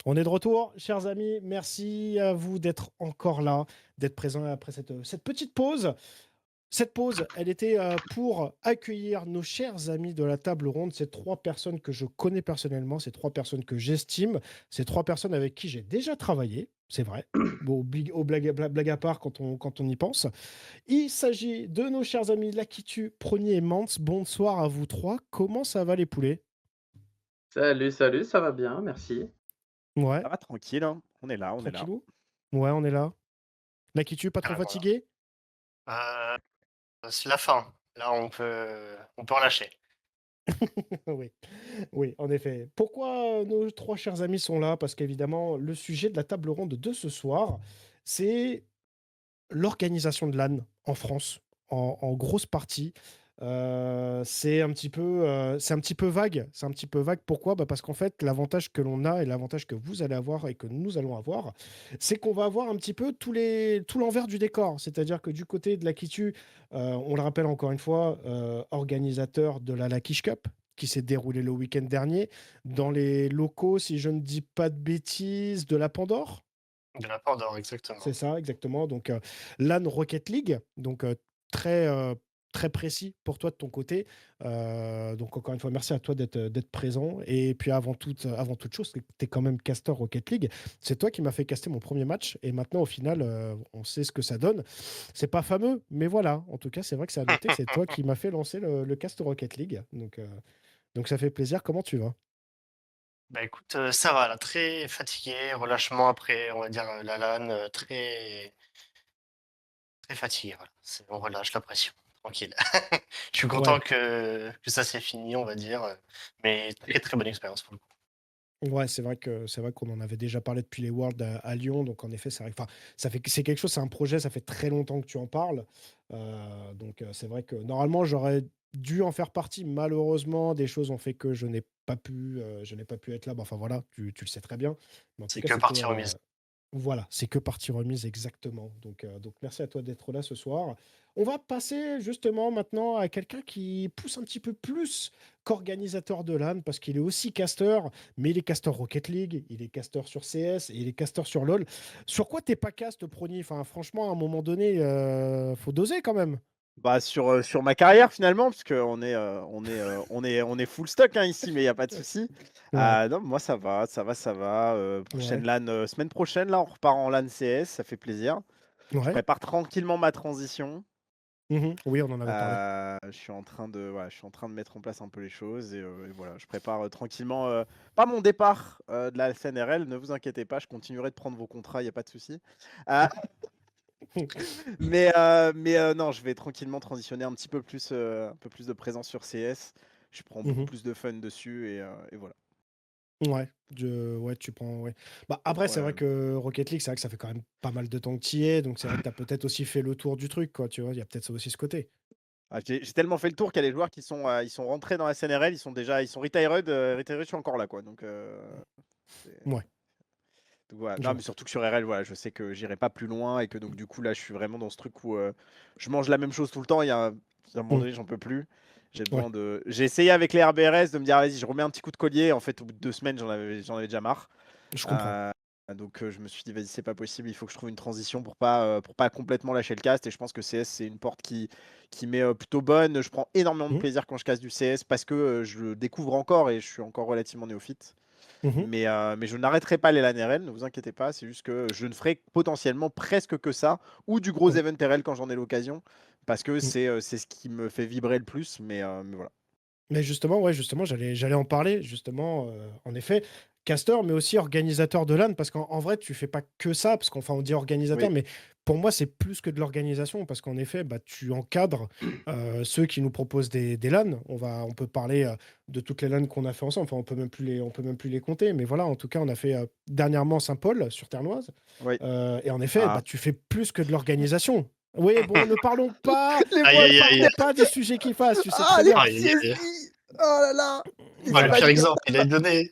On est de retour, chers amis. Merci à vous d'être encore là, d'être présents après cette petite pause. Cette pause, elle était pour accueillir nos chers amis de la table ronde, ces trois personnes que je connais personnellement, ces trois personnes que j'estime, ces trois personnes avec qui j'ai déjà travaillé, c'est vrai. Bon, blague à part quand on y pense. Il s'agit de nos chers amis Lakitu, Prony et Mance. Bonsoir à vous trois. Comment ça va les poulets? Salut, salut, ça va bien, merci. Ouais, Ça va tranquille, hein. On est là, on est là. tranquillou? Ouais, on est là. Lakitu, pas trop Carrément là. fatigué? C'est la fin. Là, on peut relâcher. Oui, oui, en effet. Pourquoi nos trois chers amis sont là? Parce qu'évidemment, le sujet de la table ronde de ce soir, c'est l'organisation de l'âne en France, en grosse partie. C'est un petit peu vague. C'est un petit peu vague. Pourquoi? Bah parce qu'en fait, l'avantage que l'on a et l'avantage que vous allez avoir et que nous allons avoir, c'est qu'on va avoir un petit peu tout l'envers du décor. C'est-à-dire que du côté de la Kitu, on le rappelle encore une fois, organisateur de la Lakish Cup, qui s'est déroulé le week-end dernier, dans les locaux, si je ne dis pas de bêtises, de la Pandore. De la Pandore, exactement. C'est ça, exactement. Donc, LAN Rocket League, donc très, très précis pour toi de ton côté. Donc, encore une fois, merci à toi d'être présent. Et puis, avant toute chose, tu es quand même caster Rocket League. C'est toi qui m'as fait caster mon premier match. Et maintenant, au final, on sait ce que ça donne. C'est pas fameux, mais voilà. En tout cas, c'est vrai que c'est à noter que c'est toi qui m'as fait lancer le cast Rocket League. Donc, ça fait plaisir. Comment tu vas? Bah écoute, ça va là, très fatigué, relâchement après, on va dire, la LAN, très très fatigué, voilà. On relâche la pression, tranquille. Je suis content Ouais. que ça s'est fini, on va dire, mais très, très bonne expérience pour le coup. Ouais, c'est vrai qu'on en avait déjà parlé depuis les Worlds à Lyon, donc en effet, c'est vrai que enfin, c'est quelque chose, c'est un projet, ça fait très longtemps que tu en parles. Donc c'est vrai que normalement, j'aurais dû en faire partie. Malheureusement, des choses ont fait que je n'ai pas pu être là. Bah, enfin voilà, tu le sais très bien. Mais en tout C'est cas, que c'était, partie remise. voilà, c'est que partie remise exactement. Donc merci à toi d'être là ce soir. On va passer justement maintenant à quelqu'un qui pousse un petit peu plus qu'organisateur de LAN, parce qu'il est aussi caster, mais il est caster Rocket League, il est caster sur CS et il est caster sur LoL. Sur quoi t'es pas cast, Prony? Enfin, franchement, à un moment donné, faut doser quand même. Bah, sur ma carrière finalement, parce qu'on est, on est full stock, hein, ici, mais il y a pas de souci. Ouais, Non, moi ça va, ça va, ça va, prochaine ouais, LAN, semaine prochaine là, on repart en LAN CS, ça fait plaisir. Je ouais. prépare tranquillement ma transition. Mhm. Oui, on en avait parlé. Je suis en train de mettre en place un peu les choses et voilà, je prépare, tranquillement, pas mon départ, de la SNRL, ne vous inquiétez pas, je continuerai de prendre vos contrats, il y a pas de souci. Heu mais non, je vais tranquillement transitionner un peu plus de présence sur CS. Je prends beaucoup Mhm. plus de fun dessus et voilà. Ouais, ouais, tu prends, ouais. Bah, après, c'est vrai Ouais. que Rocket League, c'est vrai que ça fait quand même pas mal de temps que tu y es, donc c'est vrai que tu as peut-être aussi fait le tour du truc, quoi, tu vois? Il y a peut-être ça aussi ce côté. Ah, j'ai tellement fait le tour qu'il y a des joueurs qui sont, ils sont rentrés dans la SNRL, ils sont retired, je suis encore là, quoi, c'est Ouais, donc voilà. je Non, mais vois. surtout que sur RL, voilà, je sais que j'irai pas plus loin et que donc du coup, là, je suis vraiment dans ce truc où, je mange la même chose tout le temps. À un moment Mmh. donné, j'en peux plus. Ouais, J'ai essayé avec les RBRS de me dire: «Vas-y, je remets un petit coup de collier». En fait, au bout de 2 semaines, j'en avais déjà marre. je comprends. Heu, je me suis dit: «Vas-y, c'est pas possible, il faut que je trouve une transition pour pas complètement lâcher le cast» et je pense que CS, c'est une porte qui m'est, plutôt bonne. Je prends énormément de Mmh. plaisir quand je casse du CS parce que, je le découvre encore et je suis encore relativement néophyte. Mmh. Mais je n'arrêterai pas les LAN RL, ne vous inquiétez pas, c'est juste que je ne ferai potentiellement presque que ça ou du gros Ouais. event RL quand j'en ai l'occasion parce que Mmh. c'est ce qui me fait vibrer le plus mais voilà. Mais justement, ouais, justement, j'allais en parler, justement, en effet, caster, mais aussi organisateur de LAN, parce qu'en vrai, tu fais pas que ça, parce qu'enfin, on dit organisateur, Oui, mais pour moi, c'est plus que de l'organisation, parce qu'en effet, bah, tu encadres ceux qui nous proposent des LAN. On peut parler de toutes les LAN qu'on a fait ensemble, enfin, on peut même plus les compter, mais voilà, en tout cas, on a fait dernièrement Saint-Paul, sur Ternoise, oui. et en effet, bah, Ah. tu fais plus que de l'organisation. Oui, bon, ne parlons pas, Les Aïe, voix ne aïe, aïe. parlons pas des sujets qui fassent, tu sais Ah, très les bien. Aïe, aïe, aïe. PTSD! Oh là là! Les Bah, le Voilà. pire souvenirs. exemple, il a donné.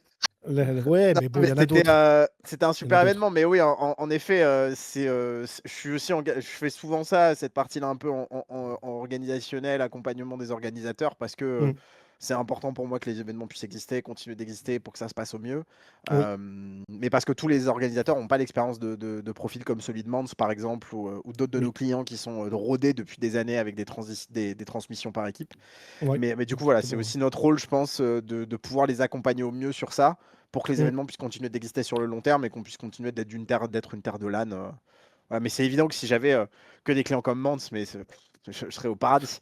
Ouais, Non, mais bon, il mais y en a d'autres. c'était un Il y en a super d'autres. événement, mais oui, en effet, je suis aussi je fais souvent ça, cette partie-là un peu en organisationnel, accompagnement des organisateurs, parce que Mmh. c'est important pour moi que les événements puissent exister, continuer d'exister pour que ça se passe au mieux. Oui, Mais parce que tous les organisateurs n'ont pas l'expérience de profils comme celui de Mans, par exemple, ou d'autres de nos oui, clients qui sont rodés depuis des années avec des transmissions par équipe. ouais, Mais du coup, voilà, c'est exactement. aussi notre rôle, je pense, de pouvoir les accompagner au mieux sur ça, pour que les Mm. événements puissent continuer d'exister sur le long terme et qu'on puisse continuer d'être une terre de LAN. Ouais, mais c'est évident que si j'avais que des clients comme Mans, je serais au paradis.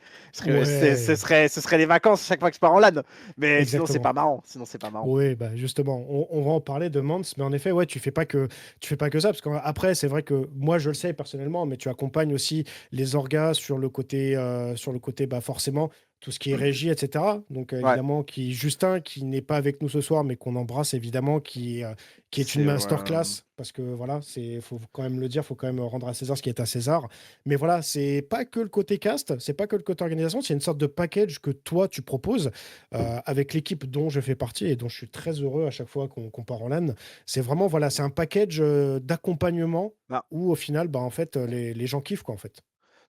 Ouais, Ce serait les vacances chaque fois que je pars en LAN. Mais sinon, c'est exactement. pas marrant. Sinon, c'est pas marrant. Oui, bah justement, on va en parler de Mans, mais en effet, ouais, tu fais pas que ça, parce qu'après, c'est vrai que moi, je le sais personnellement, mais tu accompagnes aussi les orgas sur le côté, bah forcément, tout ce qui est régie, etc. Donc, Ouais, évidemment, Justin, qui n'est pas avec nous ce soir, mais qu'on embrasse évidemment, qui est une ouais. masterclass, parce que voilà, faut quand même le dire, faut quand même rendre à César ce qui est à César. Mais voilà, c'est pas que le côté cast, c'est pas que le côté organisation, c'est une sorte de package que toi, tu proposes avec l'équipe dont je fais partie et dont je suis très heureux à chaque fois qu'on part en LAN. C'est vraiment, voilà, c'est un package d'accompagnement Bah, où au final, bah, en fait, les gens kiffent, quoi, en fait.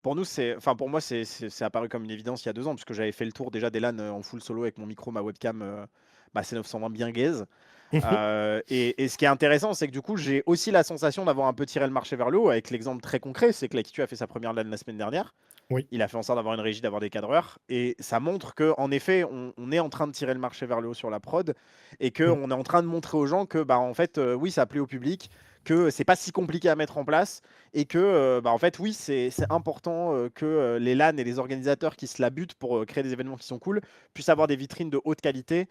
pour nous, enfin pour moi, c'est apparu comme une évidence il y a 2 ans, puisque j'avais fait le tour déjà des LAN en full solo avec mon micro, ma webcam, bah, C920 bien gaze. Mhm. Et ce qui est intéressant, c'est que du coup, j'ai aussi la sensation d'avoir un peu tiré le marché vers le haut, avec l'exemple très concret, c'est que l'Akitu a fait sa première LAN la semaine dernière. Oui. Il a fait en sorte d'avoir une régie, d'avoir des cadreurs. Et ça montre qu'en effet, on est en train de tirer le marché vers le haut sur la prod. Et Mm. qu'on est en train de montrer aux gens que, bah, en fait, oui, ça plaît au public. Que c'est pas si compliqué à mettre en place. Et que, bah, en fait, oui, c'est important que les LAN et les organisateurs qui se la butent pour créer des événements qui sont cool puissent avoir des vitrines de haute qualité.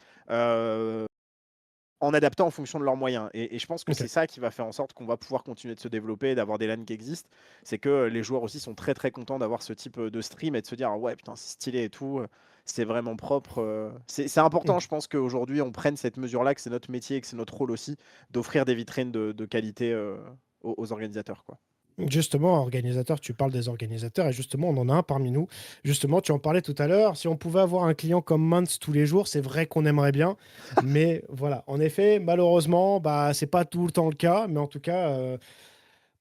En adaptant en fonction de leurs moyens. Et je pense que Ok. c'est ça qui va faire en sorte qu'on va pouvoir continuer de se développer, d'avoir des LAN qui existent. C'est que les joueurs aussi sont très très contents d'avoir ce type de stream et de se dire ah ouais putain c'est stylé et tout, c'est vraiment propre. C'est important Mm. je pense qu'aujourd'hui on prenne cette mesure-là, que c'est notre métier et que c'est notre rôle aussi d'offrir des vitrines de qualité aux organisateurs, quoi. Justement, organisateur, tu parles des organisateurs et justement, on en a un parmi nous. Justement, tu en parlais tout à l'heure. Si on pouvait avoir un client comme Mans tous les jours, c'est vrai qu'on aimerait bien. Mais voilà, en effet, malheureusement, bah, c'est pas tout le temps le cas. Mais en tout cas,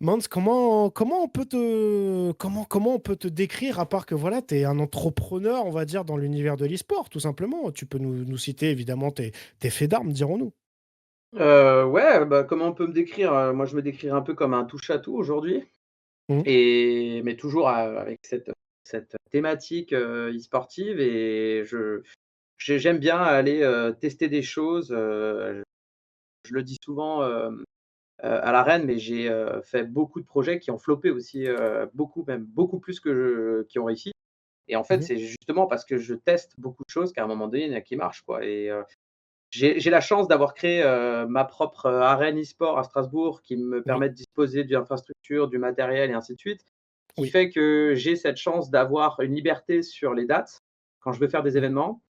Mans, comment on peut te décrire à part que voilà, tu es un entrepreneur, on va dire, dans l'univers de l'e-sport, tout simplement. Tu peux nous citer évidemment tes faits d'armes, dirons-nous. Ouais, bah, comment on peut me décrire? Moi, je me décrirais un peu comme un touche-à-tout aujourd'hui Mhm. mais toujours avec cette thématique, e-sportive et j'aime bien aller, tester des choses, je le dis souvent, à l'arène, mais j'ai, fait beaucoup de projets qui ont floppé aussi, beaucoup même beaucoup plus qui ont réussi et en fait, Mhm. c'est justement parce que je teste beaucoup de choses qu'à un moment donné, il y en a qui marchent, quoi et j'ai la chance d'avoir créé, ma propre, arène e-sport à Strasbourg qui me Oui, permet de disposer d'infrastructures, du matériel et ainsi de suite, qui oui. fait que j'ai cette chance d'avoir une liberté sur les dates quand je veux faire des Mhm. événements.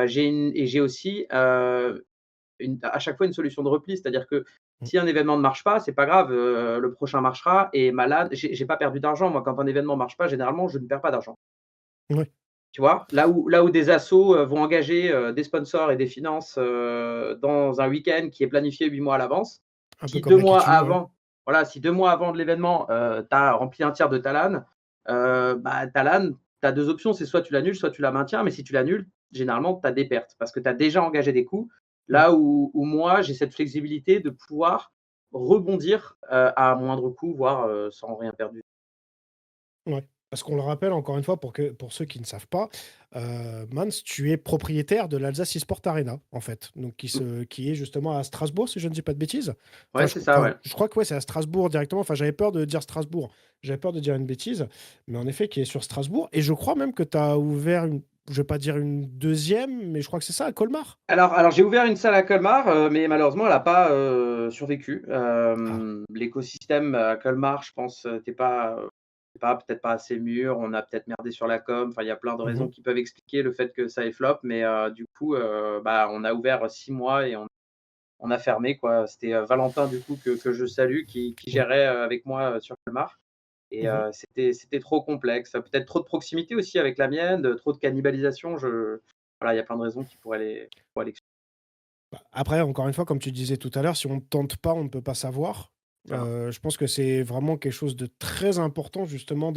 J'ai aussi, à chaque fois une solution de repli. C'est-à-dire que Mhm. si un événement ne marche pas, c'est pas grave, le prochain marchera et ma LAN j'ai pas perdu d'argent. Moi, quand un événement marche pas, généralement, je ne perds pas d'argent. Oui, Tu vois? Là où des assos, vont engager, des sponsors et des finances, dans un week-end qui est planifié 8 mois à l'avance. un peu Si comme 2 la mois Kitu, ouais. avant Voilà, si 2 mois avant de l'événement, tu as rempli un tiers de ta LAN, bah, ta LAN, tu as 2 options, c'est soit tu l'annules, soit tu la maintiens. Mais si tu l'annules, généralement, tu as des pertes parce que tu as déjà engagé des coûts. Oui, Là où moi, j'ai cette flexibilité de pouvoir rebondir, à moindre coût, voire, sans rien perdre du ouais. Parce qu'on le rappelle encore une fois pour ceux qui ne savent pas, Mans, tu es propriétaire de l'Alsace eSport Arena, en fait. Donc tout. qui est justement à Strasbourg, si je ne dis pas de bêtises. Ouais, c'est ça, ouais. Je crois que ouais, c'est à Strasbourg directement. Enfin, j'avais peur de dire Strasbourg. J'avais peur de dire une bêtise. Mais en effet, qui est sur Strasbourg. Et je crois même que tu as ouvert je vais pas dire une deuxième, mais je crois que c'est ça, à Colmar. Alors j'ai ouvert une salle à Colmar, mais malheureusement elle a pas, survécu. Ah. L'écosystème à Colmar, je pense, était pas peut-être pas assez mûr. On a peut-être merdé sur la com. Enfin, il y a plein de raisons Mhm. qui peuvent expliquer le fait que ça ait flop, mais du coup, bah, on a ouvert 6 mois et on a fermé, quoi. C'était, Valentin du coup que je salue qui Oui. gérait, avec moi, sur Colmar et Mhm. c'était trop complexe. Peut-être trop de proximité aussi avec la mienne, trop de cannibalisation. Voilà, il y a plein de raisons qui pourraient l'expliquer. Bah, après, encore une fois, comme tu disais tout à l'heure, si on ne tente pas, on ne peut pas savoir. Voilà. Je pense que c'est vraiment quelque chose de très important, justement,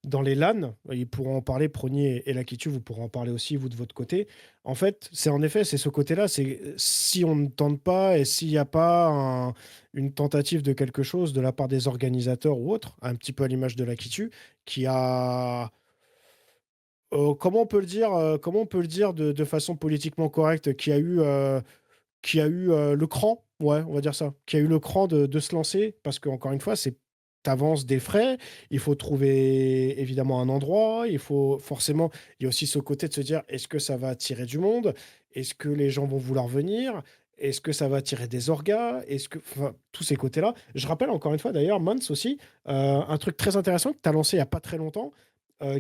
dans les LAN, ils pourront en parler, Prony et Lakitu, vous pourrez en parler aussi, vous de votre côté. En fait, c'est en effet, c'est ce côté-là, c'est si on ne tente pas et s'il n'y a pas une tentative de quelque chose de la part des organisateurs ou autres, un petit peu à l'image de Lakitu, qui a comment on peut le dire de façon politiquement correcte, qui a eu le cran, ouais, on va dire ça, qui a eu le cran de se lancer, parce qu'encore une fois, c'est t'avances des frais, il faut trouver évidemment un endroit, il faut forcément, il y a aussi ce côté de se dire, est-ce que ça va attirer du monde? Est-ce que les gens vont vouloir venir? Est-ce que ça va attirer des orgas? Est-ce que, enfin, tous ces côtés-là. Je rappelle encore une fois d'ailleurs, Mans aussi, un truc très intéressant que tu as lancé il n'y a pas très longtemps,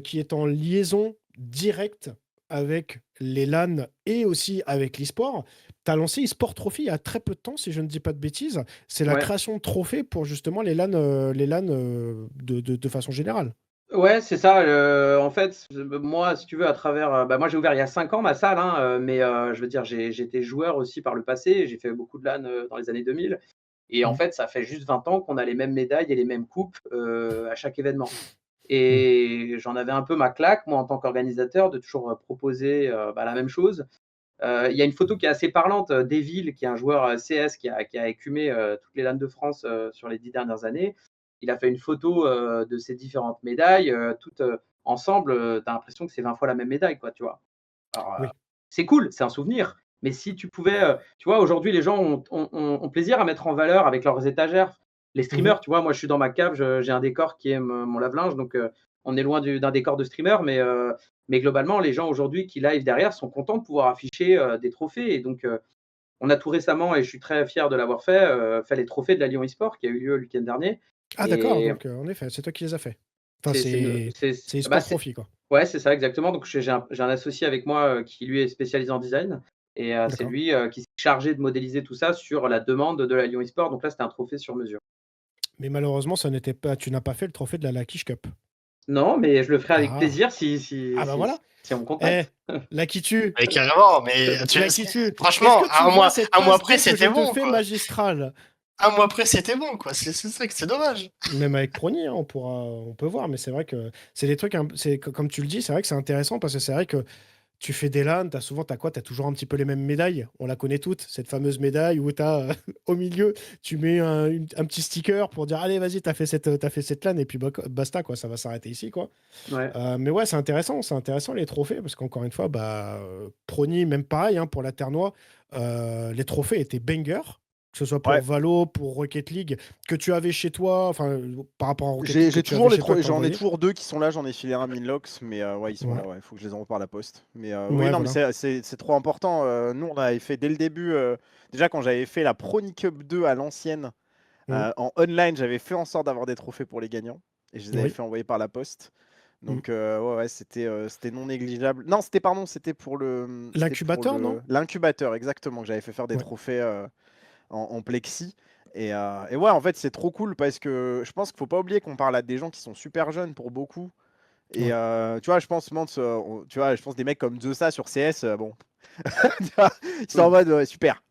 qui est en liaison directe avec les LAN et aussi avec l'e-sport. Tu as lancé eSport Trophy il y a très peu de temps, si je ne dis pas de bêtises. C'est la Ouais. création de trophées pour justement les LAN de façon générale. Ouais, c'est ça, en fait, moi, si tu veux, à travers, moi, j'ai ouvert il y a 5 ans ma salle, hein, mais je veux dire, j'ai été joueur aussi par le passé. J'ai fait beaucoup de LAN, dans les années 2000 et en Mm. fait, ça fait juste 20 ans qu'on a les mêmes médailles et les mêmes coupes, à chaque événement Mm. et j'en avais un peu ma claque, moi, en tant qu'organisateur, de toujours, proposer, la même chose. Il y a une photo qui est assez parlante, d'Evil, qui est un joueur, CS qui a écumé, toutes les LAN de France, sur les 10 dernières années. Il a fait une photo, de ces différentes médailles, toutes, ensemble, tu as l'impression que c'est 20 fois la même médaille, quoi, tu vois? Alors, Oui. c'est cool, c'est un souvenir, mais si tu pouvais, tu vois, aujourd'hui, les gens ont plaisir à mettre en valeur avec leurs étagères. Les Mhm. streamers, tu vois, moi, je suis dans ma cave, j'ai un décor qui est mon lave-linge, donc on est loin d'un décor de streamer, mais globalement, les gens aujourd'hui qui live derrière sont contents de pouvoir afficher, des trophées et donc on a tout récemment et je suis très fier de l'avoir fait les trophées de la Lyon eSport qui a eu lieu le week-end dernier Ah d'accord, et donc en effet, c'est toi qui les as fait. Enfin, c'est une c'est bah, eSport c'est Trophy, quoi. ouais, c'est ça exactement. Donc j'ai un associé avec moi, qui lui est spécialisé en design et c'est D'accord. lui, qui s'est chargé de modéliser tout ça sur la demande de la Lyon eSport. Donc là, c'était un trophée sur mesure. Mais malheureusement, ça n'était pas, tu n'as pas fait le trophée de la Lakish Cup. Non, mais je le ferai avec Ah, plaisir si ah bah voilà. on me Eh, contacte. Lakitu, Mais carrément, mais est-ce franchement, que tu vois cette un mois passe après, D que je c'était te bon, fais quoi. magistrale? Un mois après, c'était bon, quoi. C'est ça que c'est dommage. Même avec Prony, hein, on peut voir, mais c'est vrai que c'est des trucs, comme tu le dis, c'est vrai que c'est intéressant parce que c'est vrai que tu fais des LAN, t'as quoi? T'as toujours un petit peu les mêmes médailles. On la connaît toutes, cette fameuse médaille où au milieu, tu mets un petit sticker pour dire, allez, vas-y, t'as fait cette LAN et puis basta, quoi, ça va s'arrêter ici, quoi. Ouais. Mais ouais, c'est intéressant les trophées parce qu'encore une fois, Prony, même pareil, hein, pour la Ternois, les trophées étaient bangers, que ce soit pour Ouais. Valo, pour Rocket League, que tu avais chez toi, enfin, par rapport à Rocket League, que J'ai tu avais toujours chez toi, que j'en ai t'envoyais. toujours deux qui sont là, j'en ai filé un Minlox, mais ouais, ils sont Ouais, là, ouais, faut que je les envoie par la poste. Mais oui, ouais, non, mais voilà. c'est trop important. Nous, on avait fait dès le début, déjà quand j'avais fait la Prony Cup 2 à l'ancienne, Mm. en online, j'avais fait en sorte d'avoir des trophées pour les gagnants, et je les avais Oui. fait envoyer par la poste. Mm. Donc ouais, ouais, c'était non négligeable. Non, c'était pour L'incubateur, non? l'incubateur exactement que j'avais fait faire des Ouais. trophées en plexi. Et ouais, en fait, c'est trop cool parce que je pense qu'il faut pas oublier qu'on parle à des gens qui sont super jeunes pour beaucoup. Et Ouais. tu vois, je pense, tu vois, je pense des mecs comme Zosa sur CS, bon, tu vois, ils sont en mode ouais, super,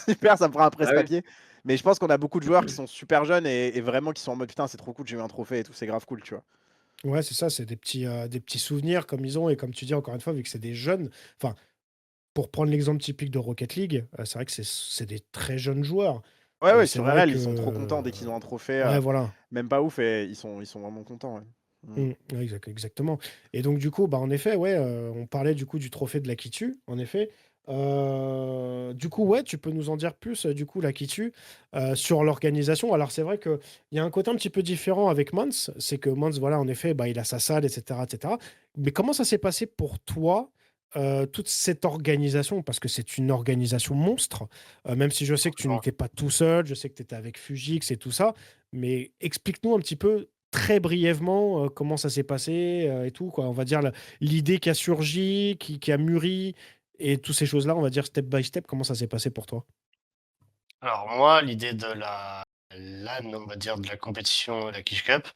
super, ça me fera un Ah oui. presse-papier. Mais je pense qu'on a beaucoup de joueurs qui sont super jeunes et vraiment qui sont en mode putain, c'est trop cool, j'ai eu un trophée et tout, c'est grave cool, tu vois. Ouais, c'est ça, c'est des petits souvenirs comme ils ont, et comme tu dis encore une fois, vu que c'est des jeunes, enfin, pour prendre l'exemple typique de Rocket League, c'est vrai que c'est des très jeunes joueurs. Ouais, Et ouais, c'est sur vrai RL, que. ils sont trop contents dès qu'ils ont un trophée, Ouais, voilà. même pas ouf, et ils sont vraiment contents. Ouais. Mm. Ouais, exactement. Et donc, du coup, en effet, ouais, on parlait du coup du trophée de la Kitu, en effet. Du coup, ouais, tu peux nous en dire plus, du coup, la Kitu, sur l'organisation. Alors, c'est vrai qu'il y a un côté un petit peu différent avec Mans, c'est que Mans, voilà, en effet, il a sa salle, etc., etc. Mais comment ça s'est passé pour toi, toute cette organisation? Parce que c'est une organisation monstre, même si je sais que tu Franchement. n'étais pas tout seul, je sais que tu étais avec Fugix et tout ça, mais explique-nous un petit peu très brièvement comment ça s'est passé et tout, quoi. On va dire l'idée qui a surgi, qui a mûri et toutes ces choses-là, on va dire step by step, comment ça s'est passé pour toi? Alors moi, l'idée de la LAN, on va dire, de la compétition, la Kish Cup,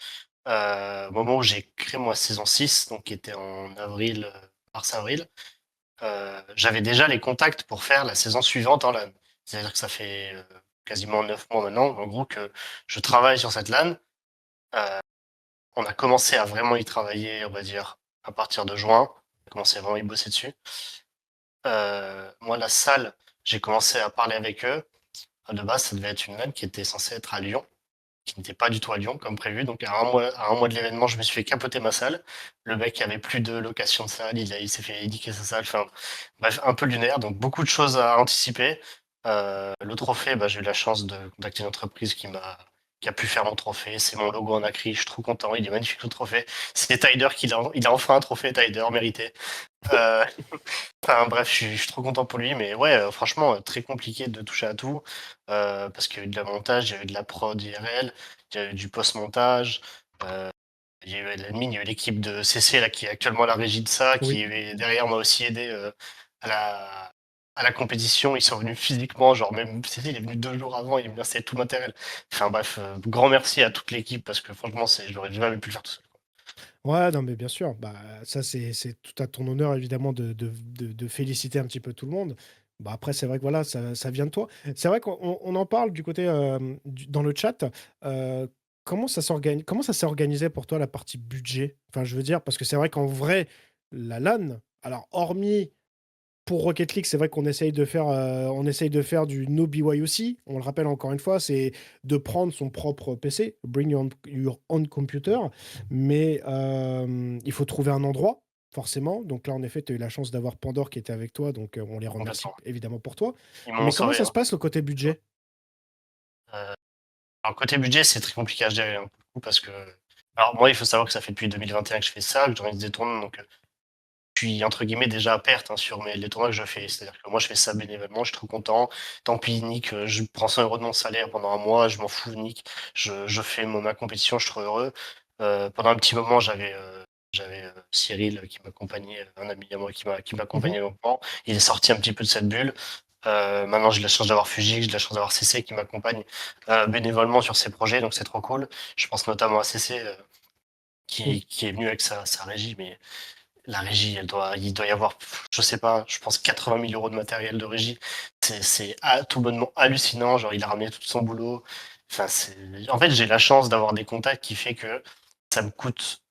au moment où j'ai créé moi saison 6, donc qui était en avril, mars-avril, j'avais déjà les contacts pour faire la saison suivante en LAN. C'est-à-dire que ça fait quasiment 9 mois maintenant, en gros, que je travaille sur cette LAN. On a commencé à vraiment y travailler, on va dire, à partir de juin. On a commencé à vraiment y bosser dessus. Moi, la salle, j'ai commencé à parler avec eux. De base, ça devait être une LAN qui était censée être à Lyon, qui n'était pas du tout à Lyon comme prévu. Donc à un mois de l'événement, je me suis fait capoter ma salle. Le mec avait plus de location de salle, il s'est fait édiquer sa salle. Enfin, bref, un peu lunaire. Donc beaucoup de choses à anticiper. Le trophée, j'ai eu la chance de contacter une entreprise qui a pu faire mon trophée. C'est mon logo en acrylique. Je suis trop content. Il est magnifique le trophée. C'est Tider il a enfin un trophée Tider mérité. Euh, Enfin bref, je suis trop content pour lui, mais ouais, franchement, très compliqué de toucher à tout, parce qu'il y a eu de la montage, il y a eu de la prod IRL, il y a eu du post-montage, il y a eu l'admin, il y a eu l'équipe de CC là, qui est actuellement à la régie de ça, Oui. qui derrière m'a aussi aidé à à la compétition. Ils sont venus physiquement, genre même CC, il est venu 2 jours avant, il est venu installer tout le matériel. Enfin bref, grand merci à toute l'équipe, parce que franchement, j'aurais jamais pu le faire tout seul. Ouais, non, mais bien sûr. Bah, ça, c'est tout à ton honneur, évidemment, de féliciter un petit peu tout le monde. Bah, après, c'est vrai que voilà, ça vient de toi. C'est vrai qu'on en parle du côté dans le chat. euh, comment ça s'est organisé pour toi la partie budget? Enfin, je veux dire, parce que c'est vrai qu'en vrai, la LAN, alors hormis pour Rocket League, c'est vrai qu'on essaye de faire du no BYOC. On le rappelle encore une fois, c'est de prendre son propre PC, bring your own computer. Mais il faut trouver un endroit, forcément. Donc là, en effet, tu as eu la chance d'avoir Pandore qui était avec toi. Donc on les remercie Complètement. évidemment pour toi. Ils m'ont Mais comment sauvé, ça se hein. passe le côté budget? Euh, Alors, côté budget, c'est très compliqué à gérer, hein, pour le coup, parce que. Alors, moi, il faut savoir que ça fait depuis 2021 que je fais ça, que j'organise des tournois, donc je suis, entre guillemets, déjà à perte, hein, sur les tournois que je fais. C'est-à-dire que moi, je fais ça bénévolement, je suis trop content. Tant pis, Nick, je prends 100 euros de mon salaire pendant un mois, je m'en fous, Nick. Je fais ma compétition, je suis trop heureux. Pendant un petit moment, j'avais Cyril qui m'accompagnait, un ami à moi qui Mhm. m'accompagnait longtemps. Il est sorti un petit peu de cette bulle. Maintenant, j'ai la chance d'avoir Fujik, j'ai la chance d'avoir CC qui m'accompagne bénévolement sur ces projets, donc c'est trop cool. Je pense notamment à CC Oui. qui est venu avec sa régie, mais la régie, il doit y avoir, je sais pas, je pense 80 000 euros de matériel de régie. C'est tout bonnement hallucinant. Genre, il a ramené tout son boulot. Enfin, en fait, j'ai la chance d'avoir des contacts qui fait que ça me coûte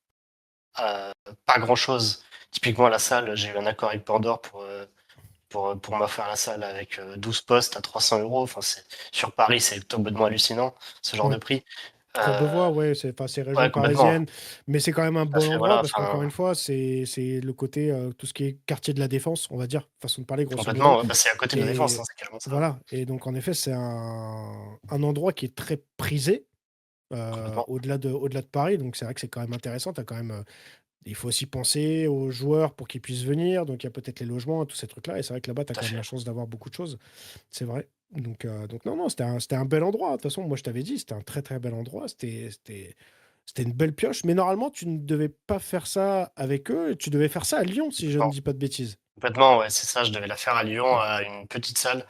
pas grand-chose. Typiquement, à la salle, j'ai eu un accord avec Pandore pour m'offrir la salle avec 12 postes à 300 euros. Enfin, sur Paris, c'est complètement hallucinant, ce genre de Ouais. prix. Euh, Courbevoie, ouais, c'est enfin, c'est région ouais, complètement. parisienne, mais c'est quand même un Tout à bon fait, endroit voilà. parce qu'encore Enfin, une fois, c'est le côté, tout ce qui est quartier de la Défense, on va dire, façon de parler, grosso modo. complètement. Ouais, c'est à côté de la Défense, hein, Et c'est carrément ça. voilà, et donc en effet, c'est un endroit qui est très prisé, Complètement. au-delà de Paris, donc c'est vrai que c'est quand même intéressant. Tu quand même, il faut aussi penser aux joueurs pour qu'ils puissent venir, donc il y a peut-être les logements, tous ces trucs-là, et c'est vrai que là-bas, tu as Tout à quand même fait. la chance d'avoir beaucoup de choses, c'est vrai. Donc non, non, c'était un bel endroit. De toute façon, moi, je t'avais dit, c'était un très, très bel endroit. C'était une belle pioche. Mais normalement, tu ne devais pas faire ça avec eux. Tu devais faire ça à Lyon, si je ne Non, dis pas de bêtises. complètement, ouais, c'est ça. Je devais la faire à Lyon, Ouais. à une petite salle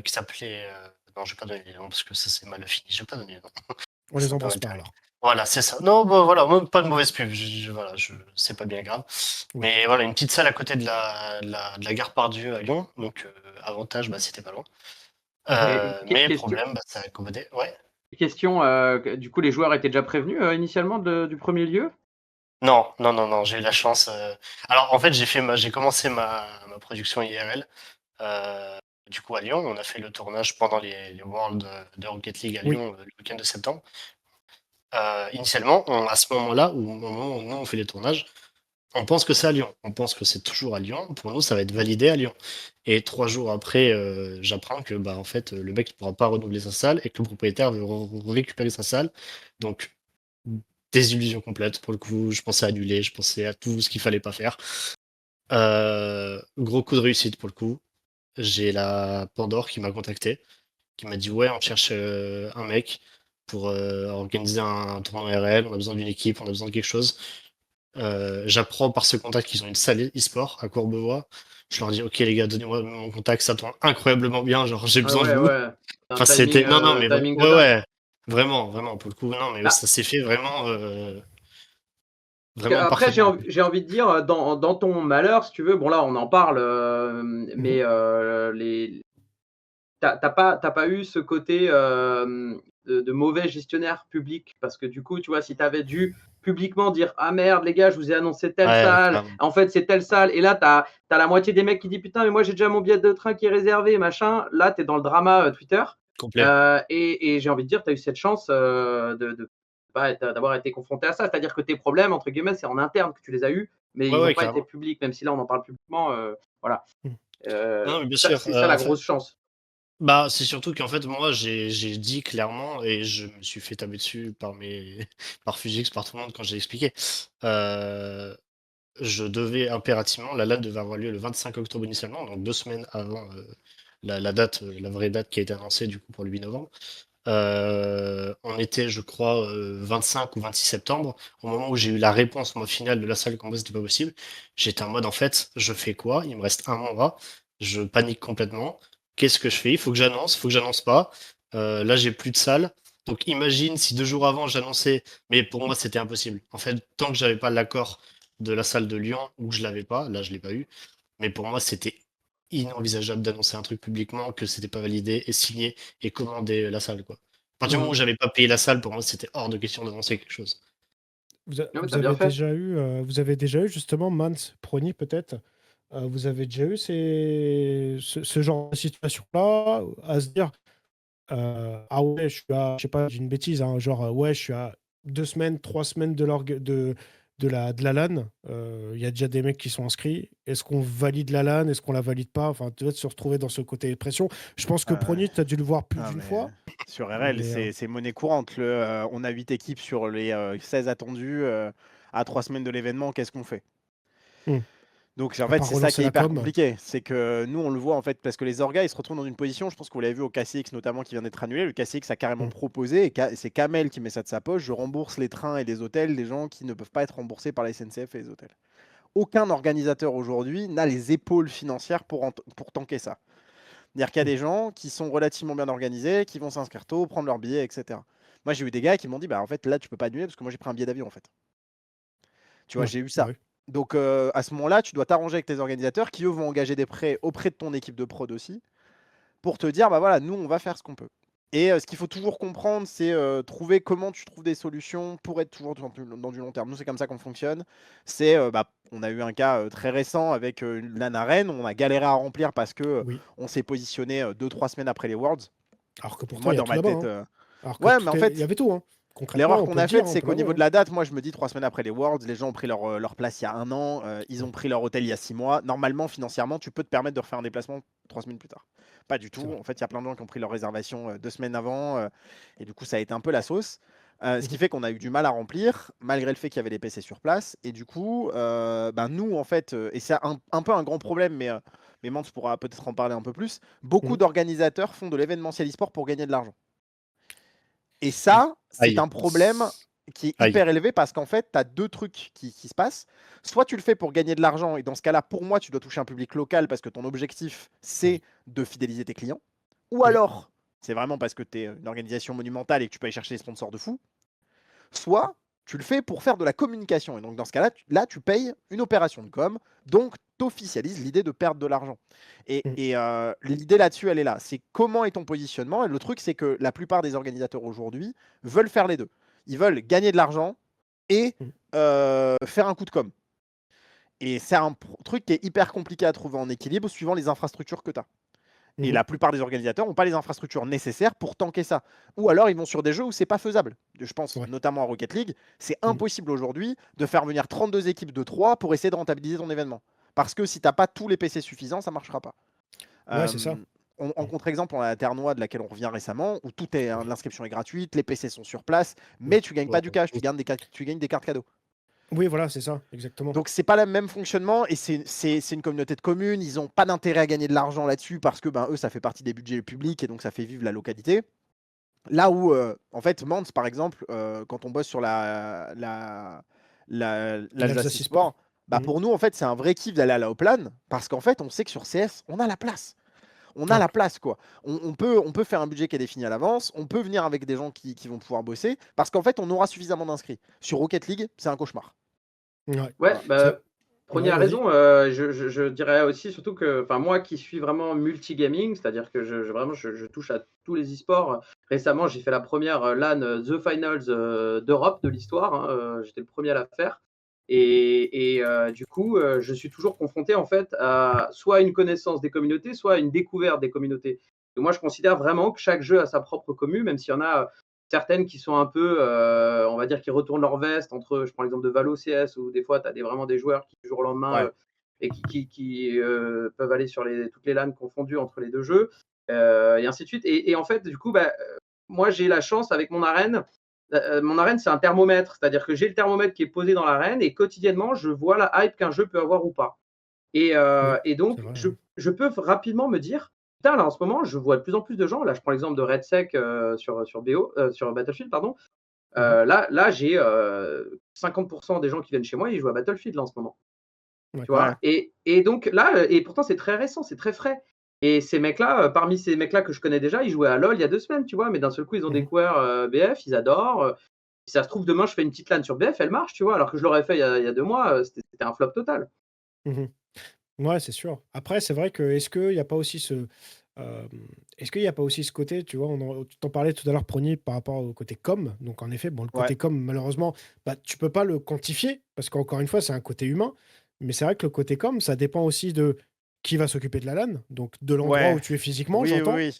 qui s'appelait. Non, je vais pas donner les noms parce que ça, c'est mal fini. Je vais pas donner les noms. On les C'est pas embrasse mal pas terminé. alors. Voilà, c'est ça. Non, bah, voilà, même pas de mauvaise pub. Voilà, c'est pas bien grave. Oui. Mais voilà, une petite salle à côté de la gare Pardieu à Lyon. Donc, avantage, c'était pas loin. Mhm. Et Mais question, problème, ça a accommodé. Ouais. question du coup, les joueurs étaient déjà prévenus initialement du premier lieu? Non, non, non, non, j'ai eu la chance. Alors, en fait, j'ai commencé ma production IRL. Du coup, à Lyon, on a fait le tournage pendant les Worlds de Rocket League à Oui. Lyon le week-end de septembre. Initialement, à ce moment-là, au moment où nous on fait les tournages, on pense que c'est à Lyon. On pense que c'est toujours à Lyon. Pour nous, ça va être validé à Lyon. Et 3 jours après, j'apprends que en fait, le mec ne pourra pas renouveler sa salle et que le propriétaire veut récupérer sa salle. Donc, désillusion complète. Pour le coup, je pensais annuler, je pensais à tout ce qu'il fallait pas faire. Gros coup de réussite pour le coup. J'ai la Pandore qui m'a contacté, qui m'a dit ouais, on cherche un mec pour organiser un tournoi RL, on a besoin d'une équipe, on a besoin de quelque chose. J'apprends par ce contact qu'ils ont une salle e-sport à Courbevoie. Je leur dis ok les gars, donnez-moi mon contact, ça tombe incroyablement bien, genre j'ai Ah besoin de ouais, vous. ouais. Un Enfin c'était timing, non non mais timing de ouais dingue. ouais vraiment vraiment pour le coup non mais Bah, ça s'est fait vraiment parce que vraiment après, parfaitement. j'ai envie de dire, dans ton malheur, si tu veux, bon là, on en parle, Mhm. mais t'as pas eu ce côté, de mauvais gestionnaires publics. Parce que du coup, tu vois, si tu avais dû publiquement dire ah merde, les gars, je vous ai annoncé telle Ouais, salle, clairement. en fait, c'est telle salle. Et là, tu as la moitié des mecs qui disent putain, mais moi, j'ai déjà mon billet de train qui est réservé, machin. Là, tu es dans le drama Twitter. Complet. Et j'ai envie de dire, tu as eu cette chance d'avoir été confronté à ça. C'est-à-dire que tes problèmes, entre guillemets, c'est en interne que tu les as eus, mais ils Ouais, n'ont pas été carrément. publics, même si là, on en parle publiquement. Voilà. Mm. Non, mais bien sûr. C'est ça la En fait, grosse chance. bah, c'est surtout qu'en fait, moi, j'ai dit clairement, et je me suis fait taper dessus par par Fugix, par tout le monde quand j'ai expliqué. Je devais impérativement, la LAN devait avoir lieu le 25 octobre initialement, donc 2 semaines avant la date, la vraie date qui a été annoncée du coup pour le 8 novembre. On était, je crois, 25 ou 26 septembre, au moment où j'ai eu la réponse moi, finale de la salle comme quoi c'était pas possible. J'étais en mode, en fait, je fais quoi? Il me reste un mois, je panique complètement. Qu'est-ce que je fais? Il faut que j'annonce pas. Là, j'ai plus de salle. Donc imagine si 2 jours avant j'annonçais, mais pour moi c'était impossible. En fait, tant que j'avais pas l'accord de la salle de Lyon, où je l'avais pas, là je l'ai pas eu, mais pour moi c'était inenvisageable d'annoncer un truc publiquement que c'était pas validé et signé et commander la salle, quoi. À partir du moment où j'avais pas payé la salle, pour moi c'était hors de question d'annoncer quelque chose. Vous, a- Non, mais vous t'as bien avez fait. vous avez déjà eu justement, Mans, Prony peut-être, vous avez déjà eu ce genre de situation-là, à se dire, ah ouais, je sais pas, j'ai une bêtise, hein, genre, ouais, je suis à 2 semaines, 3 semaines de la LAN, il y a déjà des mecs qui sont inscrits. Est-ce qu'on valide la LAN? Est-ce qu'on la valide pas? Enfin, tu vas se retrouver dans ce côté pression. Je pense que Prony, tu as dû le voir plus Ah, d'une mais fois. sur RL, Mais c'est monnaie courante. On a 8 équipes sur les 16 attendues à 3 semaines de l'événement. Qu'est-ce qu'on fait? hmm, Donc en à fait, part c'est ça qui relancer est la hyper com. compliqué. C'est que nous, on le voit en fait, parce que les orgas, ils se retrouvent dans une position, je pense que vous l'avez vu au KCX notamment, qui vient d'être annulé. Le KCX a carrément Hmm. proposé, et c'est Kamel qui met ça de sa poche, je rembourse les trains et les hôtels des gens qui ne peuvent pas être remboursés par la SNCF et les hôtels. Aucun organisateur aujourd'hui n'a les épaules financières pour tanker ça. C'est-à-dire qu'il y a des gens qui sont relativement bien organisés, qui vont s'inscrire tôt, prendre leur billet, etc. Moi, j'ai eu des gars qui m'ont dit, bah en fait, là, tu peux pas annuler parce que moi, j'ai pris un billet d'avion, en fait. Tu vois, Ouais, j'ai eu bah ça. oui. Donc, à ce moment-là, tu dois t'arranger avec tes organisateurs qui, eux, vont engager des prêts auprès de ton équipe de prod aussi pour te dire, bah voilà, nous, on va faire ce qu'on peut. Et ce qu'il faut toujours comprendre, c'est trouver comment tu trouves des solutions pour être toujours dans du long terme. Nous, c'est comme ça qu'on fonctionne. On a eu un cas très récent avec une LAN à Rennes. On a galéré à remplir parce que Oui. on s'est positionné 2-3 semaines après les Worlds. Alors que Et pourtant, moi, il y a dans tout ma là-bas, tête, hein. Alors que ouais, mais en il y fait, avait tout, hein. Concrètement, l'erreur on qu'on peut le a dire, faite, hein, on c'est peut qu'au niveau l'avouer, de hein. la date, moi, je me dis 3 semaines après les Worlds, les gens ont pris leur place il y a un an, ils ont pris leur hôtel il y a 6 mois. Normalement, financièrement, tu peux te permettre de refaire un déplacement 3 semaines plus tard. Pas du C'est tout. vrai. En fait, il y a plein de gens qui ont pris leur réservation 2 semaines avant, et du coup, ça a été un peu la sauce. Ce qui Mhm. fait qu'on a eu du mal à remplir, malgré le fait qu'il y avait des PC sur place. Et du coup, nous, en fait, et c'est un peu un grand problème, mais Mance pourra peut-être en parler un peu plus, beaucoup Mhm. d'organisateurs font de l'événementiel e-sport pour gagner de l'argent. Et Mm. ça, c'est Aïe. un problème qui est Aïe. hyper élevé parce qu'en fait, tu as deux trucs qui se passent. Soit tu le fais pour gagner de l'argent, et dans ce cas-là, pour moi, tu dois toucher un public local parce que ton objectif, c'est Oui. de fidéliser tes clients. Ou Oui. alors, c'est vraiment parce que tu es une organisation monumentale et que tu peux aller chercher des sponsors de fou. Soit tu le fais pour faire de la communication. Et donc, dans ce cas-là, tu payes une opération de com. Donc, tu officialises l'idée de perdre de l'argent. Et, Mm. et, l'idée là-dessus, elle est là. C'est comment est ton positionnement. Et le truc, c'est que la plupart des organisateurs aujourd'hui veulent faire les deux. Ils veulent gagner de l'argent et Mm. faire un coup de com. Et c'est un truc qui est hyper compliqué à trouver en équilibre suivant les infrastructures que tu as. Et Mhm. la plupart des organisateurs n'ont pas les infrastructures nécessaires pour tanker ça. Ou alors ils vont sur des jeux où c'est pas faisable. Je pense Ouais. notamment à Rocket League. C'est Mm. impossible aujourd'hui de faire venir 32 équipes de 3 pour essayer de rentabiliser ton événement. Parce que si tu n'as pas tous les PC suffisants, ça ne marchera pas. Ouais, c'est ça. En contre-exemple, on a la Terre-Noire de laquelle on revient récemment, où tout est, Oui. l'inscription est gratuite, les PC sont sur place, mais Oui. tu gagnes Ouais, pas du cash, oui. tu gagnes des cartes cadeaux. Oui, voilà, c'est ça, exactement. Donc c'est pas le même fonctionnement et c'est une communauté de communes, ils n'ont pas d'intérêt à gagner de l'argent là-dessus parce que eux ça fait partie des budgets publics et donc ça fait vivre la localité. Là où en fait Mans par exemple, quand on bosse sur l'Alsace L'Alsace e-sport. e-sport, pour nous en fait c'est un vrai kiff d'aller à la Hoplan parce qu'en fait on sait que sur CS on a la place. On a Ouais. la place quoi. On peut faire un budget qui est défini à l'avance, on peut venir avec des gens qui vont pouvoir bosser parce qu'en fait on aura suffisamment d'inscrits. Sur Rocket League, c'est un cauchemar. Ouais. Ouais, C'est- Prony Ouais, a vas-y. raison. Je dirais aussi surtout que, enfin moi qui suis vraiment multigaming, c'est-à-dire que vraiment je touche à tous les e-sports. Récemment, j'ai fait la première LAN The Finals d'Europe de l'histoire. Hein, j'étais le premier à la faire. Du coup, je suis toujours confronté en fait à soit une connaissance des communautés, soit une découverte des communautés. Et moi, je considère vraiment que chaque jeu a sa propre commu, même s'il y en a certaines qui sont un peu, on va dire, qui retournent leur veste entre, je prends l'exemple de Valo CS, où des fois, tu as vraiment des joueurs qui, du jour au lendemain, Ouais. et qui peuvent aller sur toutes les LAN confondues entre les deux jeux, et ainsi de suite. En fait, du coup, bah, moi, j'ai la chance avec mon arène, c'est un thermomètre, c'est-à-dire que j'ai le thermomètre qui est posé dans l'arène et quotidiennement, je vois la hype qu'un jeu peut avoir ou pas. Oui, c'est Donc, vrai. je peux rapidement me dire, putain, là, en ce moment, je vois de plus en plus de gens. Là, je prends l'exemple de RedSec sur Battlefield, pardon. Mhm. Là, j'ai 50% des gens qui viennent chez moi, ils jouent à Battlefield là, en ce moment. Ouais. Tu Ouais. vois et donc là, et pourtant, c'est très récent, c'est très frais. Et ces mecs-là, parmi ces mecs-là que je connais déjà, ils jouaient à LoL il y a 2 semaines, tu vois, mais d'un seul coup, ils ont Mhm. découvert BF, ils adorent. Si ça se trouve, demain, je fais une petite LAN sur BF, elle marche, tu vois, alors que je l'aurais fait il y a 2 mois, c'était un flop total. Mhm. Ouais, c'est sûr. Après, c'est vrai que est-ce qu'il n'y a pas aussi euh, est-ce qu'il n'y a pas aussi ce côté, tu vois, tu t'en parlais tout à l'heure, Prony, par rapport au côté com. Donc, en effet, bon, le Ouais. côté com, malheureusement, bah, tu peux pas le quantifier parce qu'encore une fois, c'est un côté humain. Mais c'est vrai que le côté com, ça dépend aussi de qui va s'occuper de la LAN, donc de l'endroit où Ouais. tu es physiquement, Oui, oui, j'entends. oui.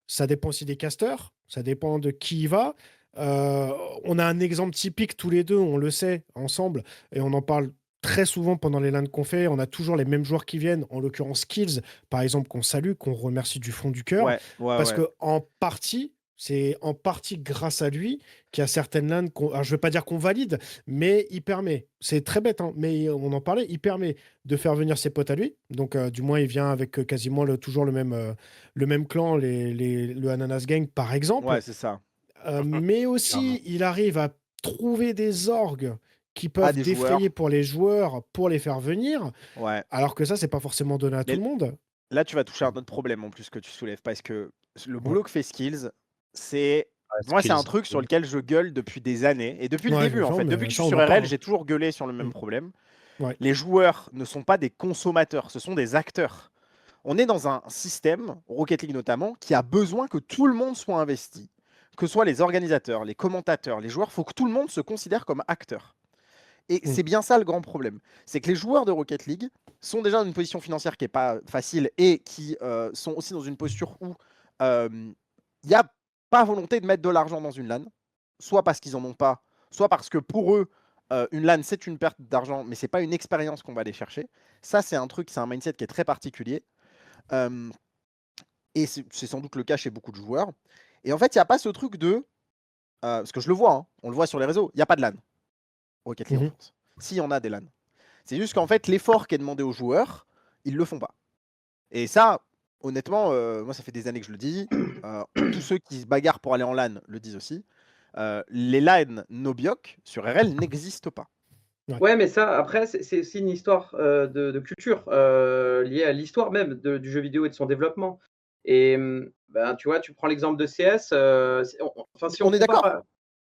Ça dépend aussi des casteurs, ça dépend de qui y va. On a un exemple typique tous les deux, on le sait ensemble, et on en parle très souvent pendant les LAN qu'on fait. On a toujours les mêmes joueurs qui viennent, en l'occurrence Skills, par exemple, qu'on salue, qu'on remercie du fond du cœur, Ouais, ouais, parce ouais. que en partie, c'est en partie grâce à lui qu'il y a certaines LAN alors, je ne veux pas dire qu'on valide, mais il permet, c'est très bête, hein, mais on en parlait, il permet de faire venir ses potes à lui. Donc, du moins, il vient avec quasiment toujours le même clan, le Ananas Gang, par exemple. Ouais, c'est ça. Mais Clairement. aussi, il arrive à trouver des orgues qui Ah, peuvent des défrayer joueurs. pour les joueurs, pour les faire venir, Ouais. alors que ça, c'est pas forcément donné à tout Mais le monde. là, tu vas toucher à un autre problème en plus que tu soulèves parce que le Ouais, boulot que fait Skills, c'est. Ouais, Moi, c'est un skills. truc sur lequel je gueule depuis des années et depuis le ouais, début en non, fait. Depuis mais que je ça, suis on sur en RL, parle. j'ai toujours gueulé sur le même Mm. problème. Ouais. Les joueurs ne sont pas des consommateurs, ce sont des acteurs. On est dans un système, Rocket League notamment, qui a besoin que tout le monde soit investi. Que ce soit les organisateurs, les commentateurs, les joueurs, il faut que tout le monde se considère comme acteur. Et Mm. c'est bien ça le grand problème. C'est que les joueurs de Rocket League sont déjà dans une position financière qui n'est pas facile et qui sont aussi dans une posture où il n'y a pas volonté de mettre de l'argent dans une LAN, soit parce qu'ils n'en ont pas, soit parce que pour eux, une LAN, c'est une perte d'argent, mais ce n'est pas une expérience qu'on va aller chercher. Ça, c'est un truc, c'est un mindset qui est très particulier. Euh, et c'est sans doute le cas chez beaucoup de joueurs. Et en fait, il n'y a pas ce truc de... parce que je le vois, hein, on le voit sur les réseaux, il n'y a pas de LAN Rocket League en Mhm. France. S'il y en a des LAN. C'est juste qu'en fait, l'effort qui est demandé aux joueurs, ils le font pas. Et ça, honnêtement, moi, ça fait des années que je le dis. Tous ceux qui se bagarrent pour aller en LAN le disent aussi. Les LAN Nobioc sur RL n'existent pas. Ouais. Ouais, mais ça, après, c'est aussi une histoire de culture liée à l'histoire même du jeu vidéo et de son développement. Ben, tu vois, tu prends l'exemple de CS, enfin, si on On est compare, d'accord.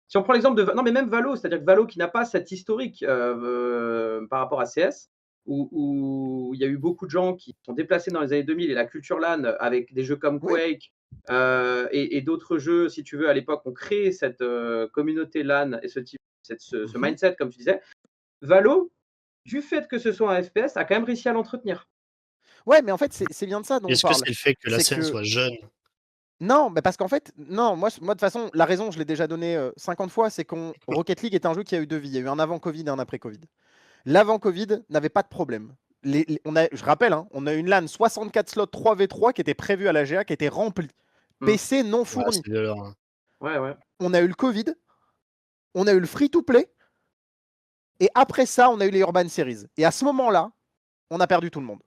si on prend l'exemple de, non, mais même Valo, c'est-à-dire que Valo qui n'a pas cet historique par rapport à CS, où il y a eu beaucoup de gens qui sont déplacés dans les années 2000 et la culture LAN avec des jeux comme Oui. Quake et d'autres jeux, si tu veux, à l'époque, ont créé cette communauté LAN et ce Mhm. mindset, comme tu disais. Valo, du fait que ce soit un FPS, a quand même réussi à l'entretenir. Ouais, mais en fait, c'est bien de ça dont on Est-ce que parle. c'est le fait que la C'est scène que soit jeune? non, mais parce qu'en fait, non, moi de toute façon, la raison, je l'ai déjà donnée 50 fois, c'est qu'on Rocket League est un jeu qui a eu deux vies. Il y a eu un avant Covid et un après Covid. L'avant Covid n'avait pas de problème. Je rappelle, hein, on a une LAN 64 slots 3v3 qui était prévue à la GA, qui était remplie. Mmh. PC non Ouais, fourni. c'est violent, hein. Ouais, ouais. On a eu le Covid, on a eu le free-to-play, et après ça, on a eu les Urban Series. Et à ce moment-là, on a perdu tout le monde.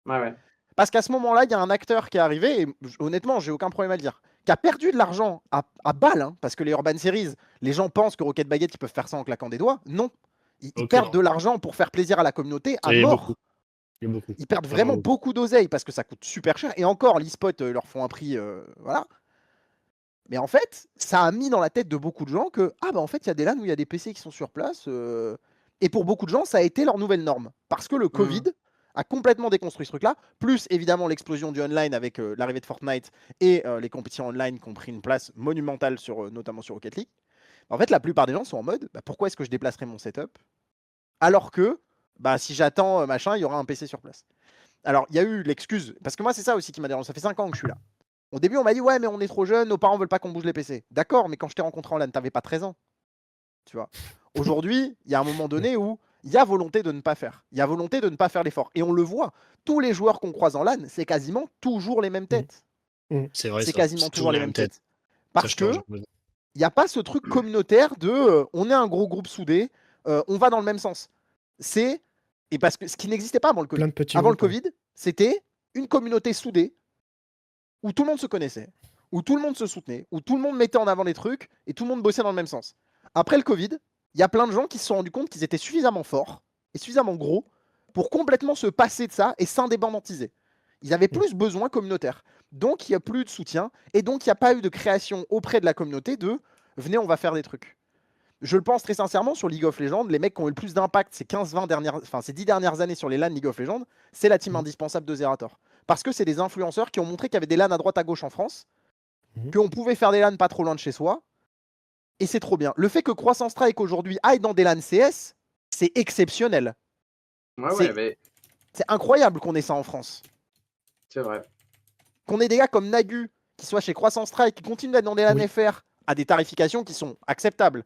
Ouais, ouais. Parce qu'à ce moment-là, il y a un acteur qui est arrivé, et honnêtement, j'ai aucun problème à le dire, qui a perdu de l'argent à balle, hein, parce que les Urban Series, les gens pensent que Rocket Baguette, ils peuvent faire ça en claquant des doigts. Non. Ils OK, perdent non. de l'argent pour faire plaisir à la communauté à Il y a beaucoup, mort. il y a beaucoup, Ils perdent vraiment vraiment beaucoup. beaucoup d'oseille parce que ça coûte super cher. Et encore, l'e-spot leur font un prix. Voilà. Mais en fait, ça a mis dans la tête de beaucoup de gens que, ah bah en fait, il y a des LAN où il y a des PC qui sont sur place. Et pour beaucoup de gens, ça a été leur nouvelle norme. Parce que le Covid a complètement déconstruit ce truc-là, plus évidemment l'explosion du online avec l'arrivée de Fortnite et les compétitions online qui ont pris une place monumentale, notamment sur Rocket League. En fait, la plupart des gens sont en mode, pourquoi est-ce que je déplacerai mon setup alors que si j'attends machin, il y aura un PC sur place. Alors, il y a eu l'excuse, parce que moi, c'est ça aussi qui m'a dérangé. Ça fait 5 ans que je suis là. Au début, on m'a dit, ouais, mais on est trop jeune, nos parents veulent pas qu'on bouge les PC. D'accord, mais quand je t'ai rencontré en LAN, t'avais pas 13 ans. Tu vois. Aujourd'hui, il y a un moment donné où il y a volonté de ne pas faire. Il y a volonté de ne pas faire l'effort. Et on le voit. Tous les joueurs qu'on croise en LAN, c'est quasiment toujours les mêmes têtes. C'est vrai, C'est ça. quasiment C'est toujours les mêmes têtes. Parce que il n'y a pas ce truc communautaire de on est un gros groupe soudé, on va dans le même sens. Et parce que ce qui n'existait pas avant le Covid. Plein de petits Avant le groupes, Covid, c'était une communauté soudée où tout le monde se connaissait, où tout le monde se soutenait, où tout le monde mettait en avant des trucs et tout le monde bossait dans le même sens. Après le Covid, il y a plein de gens qui se sont rendus compte qu'ils étaient suffisamment forts et suffisamment gros pour complètement se passer de ça et s'indépendantiser. Ils avaient plus besoin communautaire. Donc, il n'y a plus de soutien et donc, il n'y a pas eu de création auprès de la communauté de « venez, on va faire des trucs ». Je le pense très sincèrement sur League of Legends, les mecs qui ont eu le plus d'impact ces 10 dernières années sur les LAN League of Legends, c'est la team indispensable de Zerator. Parce que c'est des influenceurs qui ont montré qu'il y avait des LAN à droite à gauche en France, qu'on pouvait faire des LAN pas trop loin de chez soi, et c'est trop bien. Le fait que Croissant Strike aujourd'hui aille dans des LAN CS, c'est exceptionnel. C'est incroyable qu'on ait ça en France. C'est vrai. Qu'on ait des gars comme Nagu qui soient chez Croissant Strike, qui continuent d'être dans des LAN FR à des tarifications qui sont acceptables,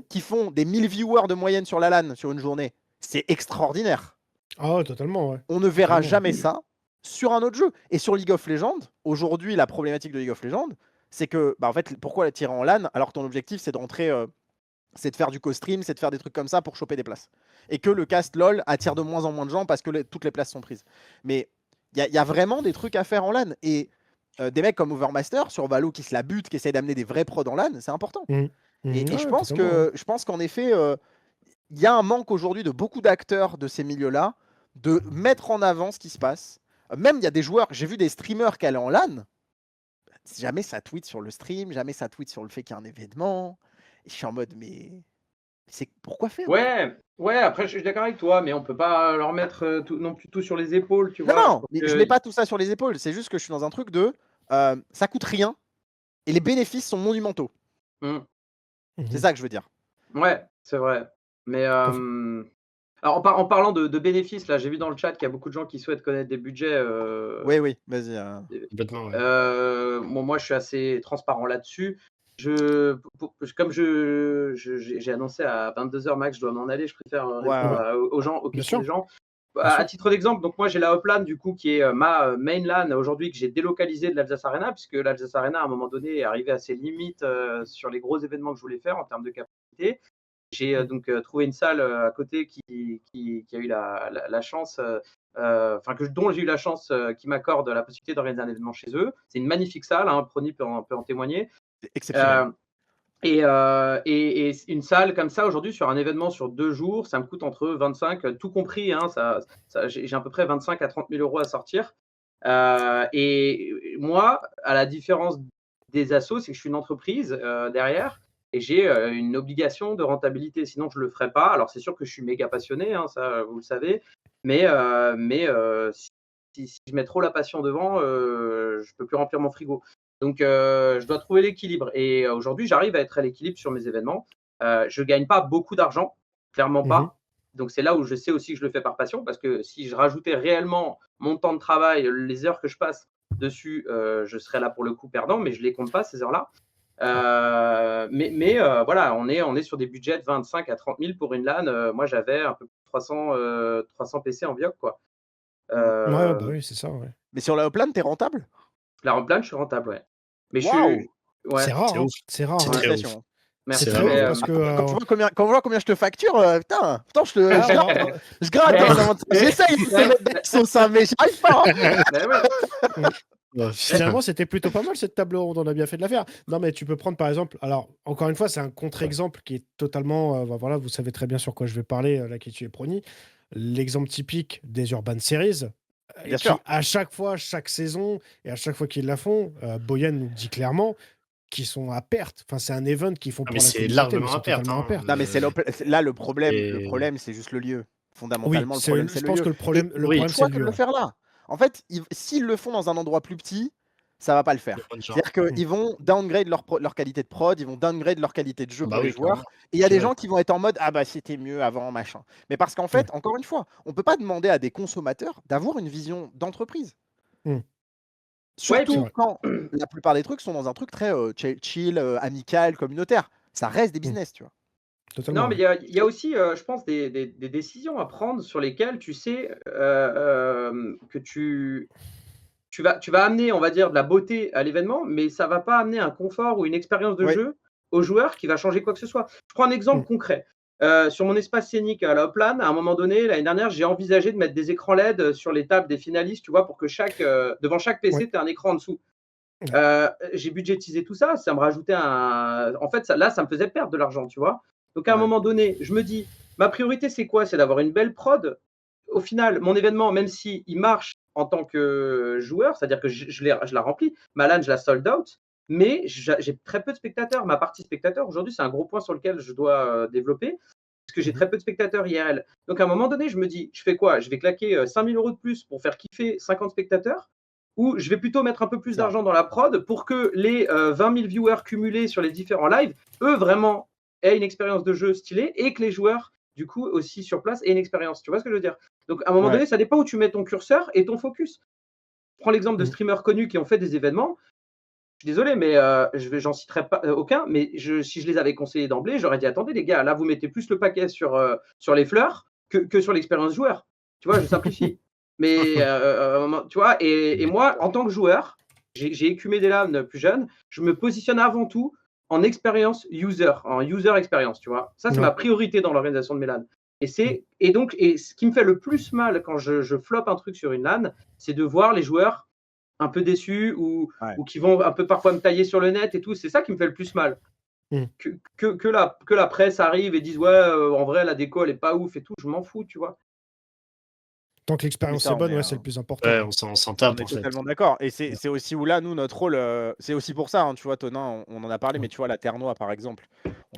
qui font des 1000 viewers de moyenne sur la LAN sur une journée, c'est extraordinaire. Ah, totalement, ouais. On ne verra jamais ça sur un autre jeu. Et sur League of Legends, aujourd'hui, la problématique de League of Legends, c'est que, en fait, pourquoi la tirer en LAN alors que ton objectif, c'est de rentrer, c'est de faire du co-stream, c'est de faire des trucs comme ça pour choper des places. Et que le cast LoL attire de moins en moins de gens parce que toutes les places sont prises. Mais il y a vraiment des trucs à faire en LAN. Et des mecs comme Overmaster sur Valo qui se la butent, qui essayent d'amener des vrais pros dans LAN, c'est important. Et je pense qu'en effet, il y a un manque aujourd'hui de beaucoup d'acteurs de ces milieux-là de mettre en avant ce qui se passe. Même il y a des joueurs, j'ai vu des streamers qui allaient en LAN, jamais ça tweet sur le stream, jamais ça tweet sur le fait qu'il y a un événement. Et je suis en mode, mais c'est pourquoi faire? Ouais, après je suis d'accord avec toi, mais on peut pas leur mettre non plus tout sur les épaules, tu vois. Non, mais je mets pas tout ça sur les épaules, c'est juste que je suis dans un truc de ça coûte rien et les bénéfices sont monumentaux. C'est ça que je veux dire. Ouais, c'est vrai. Mais alors en parlant de bénéfices, là, j'ai vu dans le chat qu'il y a beaucoup de gens qui souhaitent connaître des budgets. Oui, vas-y. Moi, je suis assez transparent là-dessus. Comme j'ai annoncé à 22h max, je dois m'en aller, je préfère répondre aux gens, aux questions des gens. À titre d'exemple, donc moi j'ai la Uplan du coup qui est ma main LAN aujourd'hui que j'ai délocalisée de l'Alsace Arena puisque l'Alsace Arena à un moment donné est arrivé à ses limites sur les gros événements que je voulais faire en termes de capacité. J'ai donc trouvé une salle à côté qui a eu la chance, dont j'ai eu la chance qui m'accorde la possibilité d'organiser un événement chez eux. C'est une magnifique salle, hein, Prony peut en témoigner. Exceptionnel. Et une salle comme ça aujourd'hui sur un événement sur 2 jours, ça me coûte entre 25, tout compris, hein, j'ai à peu près 25 à 30 000 euros à sortir. Et moi, à la différence des assos, c'est que je suis une entreprise derrière et j'ai une obligation de rentabilité, sinon je ne le ferais pas. Alors c'est sûr que je suis méga passionné, hein, ça vous le savez, mais si je mets trop la passion devant, je ne peux plus remplir mon frigo. Donc, je dois trouver l'équilibre. Et aujourd'hui, j'arrive à être à l'équilibre sur mes événements. Je ne gagne pas beaucoup d'argent, clairement pas. Donc, c'est là où je sais aussi que je le fais par passion, parce que si je rajoutais réellement mon temps de travail, les heures que je passe dessus, je serais là pour le coup perdant, mais je ne les compte pas, ces heures-là. Voilà, on est sur des budgets de 25 à 30 000 pour une LAN. Moi, j'avais un peu plus de 300 PC en Bioc, quoi. Oui, c'est ça, ouais. Mais sur la Uplan, t'es rentable? La Uplan, je suis rentable, ouais. Mais c'est rare, hein. C'est rare. C'est très ouf. Merci. C'est très ouf parce que quand je vois combien je te facture, putain, je gratte. J'essaye de mettre des sauces, mais j'arrive pas. Finalement, c'était plutôt pas mal cette table ronde, on a bien fait de la faire. Non, mais tu peux prendre par exemple, alors encore une fois, c'est un contre-exemple qui est totalement, voilà, vous savez très bien sur quoi je vais parler, là qui est Prony. L'exemple typique des Urban Series, Bien sûr. à chaque fois, chaque saison, et à chaque fois qu'ils la font, Boyan nous dit clairement, qui sont à perte. Enfin, c'est un event qu'ils font Ah, pour mais la c'est communauté, mais largement ils sont à perte. totalement à perte. Non, mais là, le Et- problème, c'est juste le lieu. Oui, Fondamentalement, le problème, c'est je le pense lieu. que le Et problème, ils ont le Oui, c'est choix le que de lieu. le Ouais. faire là. En fait, s'ils le font dans un endroit plus petit, ça va pas le il y a faire. moins de gens. C'est-à-dire Mm. qu'ils vont downgrade leur qualité de prod, ils vont downgrade leur qualité de jeu Ah bah pour les oui, clairement. joueurs. Et il y a des Ouais. gens qui vont être en mode ah bah c'était mieux avant, machin. Mais parce qu'en Ouais. fait, encore une fois, on peut pas demander à des consommateurs d'avoir une vision d'entreprise. Mm. Ouais, et Surtout C'est puis vrai. quand la plupart des trucs sont dans un truc très chill, amical, communautaire. Ça reste des Mm. business, tu vois. Totalement. non, mais Ouais. il y a aussi, je pense, des décisions à prendre sur lesquelles tu sais que tu vas amener, on va dire, de la beauté à l'événement, mais ça va pas amener un confort ou une expérience de Oui, jeu aux joueurs qui va changer quoi que ce soit. Je prends un exemple Mm. concret. Sur mon espace scénique à la Hoplan, à un moment donné, l'année dernière, j'ai envisagé de mettre des écrans LED sur les tables des finalistes, tu vois, pour que devant chaque Ouais. PC, tu aies un écran en dessous. Ouais. J'ai budgétisé tout ça, ça me rajoutait un. En fait, ça me faisait perdre de l'argent, tu vois. Donc à un ouais. moment donné, je me dis, ma priorité, c'est quoi? C'est d'avoir une belle prod. Au final, mon événement, même s'il marche en tant que joueur, c'est-à-dire que je la remplis, ma LAN, je la sold out, mais j'ai très peu de spectateurs. Ma partie spectateurs, aujourd'hui, c'est un gros point sur lequel je dois développer, parce que j'ai Mhm. très peu de spectateurs IRL. Donc à un moment donné, je me dis, je fais quoi? Je vais claquer 5 000 € de plus pour faire kiffer 50 spectateurs, ou je vais plutôt mettre un peu plus C'est ça. d'argent dans la prod pour que les 20 000 viewers cumulés sur les différents lives, eux, vraiment, aient une expérience de jeu stylée et que les joueurs, du coup, aussi sur place, aient une expérience. Tu vois ce que je veux dire? Donc, à un moment Ouais. donné, ça dépend où tu mets ton curseur et ton focus. Prends l'exemple de Mm. streamers connus qui ont fait des événements. Je suis désolé, mais j'en citerai pas aucun. Mais si je les avais conseillés d'emblée, j'aurais dit attendez, les gars, là, vous mettez plus le paquet sur les fleurs que sur l'expérience joueur. Tu vois, je simplifie. Mais tu vois, et moi, en tant que joueur, j'ai écumé des LAN plus jeunes. Je me positionne avant tout en expérience user, en user experience. Tu vois, ça, c'est ma Ouais. priorité dans l'organisation de mes LAN. Mm. Et ce qui me fait le plus mal quand je floppe un truc sur une LAN, c'est de voir les joueurs un peu déçus Ouais. ou qui vont un peu parfois me tailler sur le net et tout. C'est ça qui me fait le plus mal. Mm. Que la presse arrive et dise ouais, en vrai, la déco, elle est pas ouf et tout. Je m'en fous, tu vois. Tant que Oui, l'expérience ça, est bonne, ouais, c'est le plus important. Ouais, Ouais. on s'en on tape est en fait. totalement d'accord. Et Ouais. c'est aussi où là, nous, notre rôle, c'est aussi pour ça, hein, tu vois, Tonin, on en a parlé, Ouais. mais tu vois, la Terre-Noire, par exemple,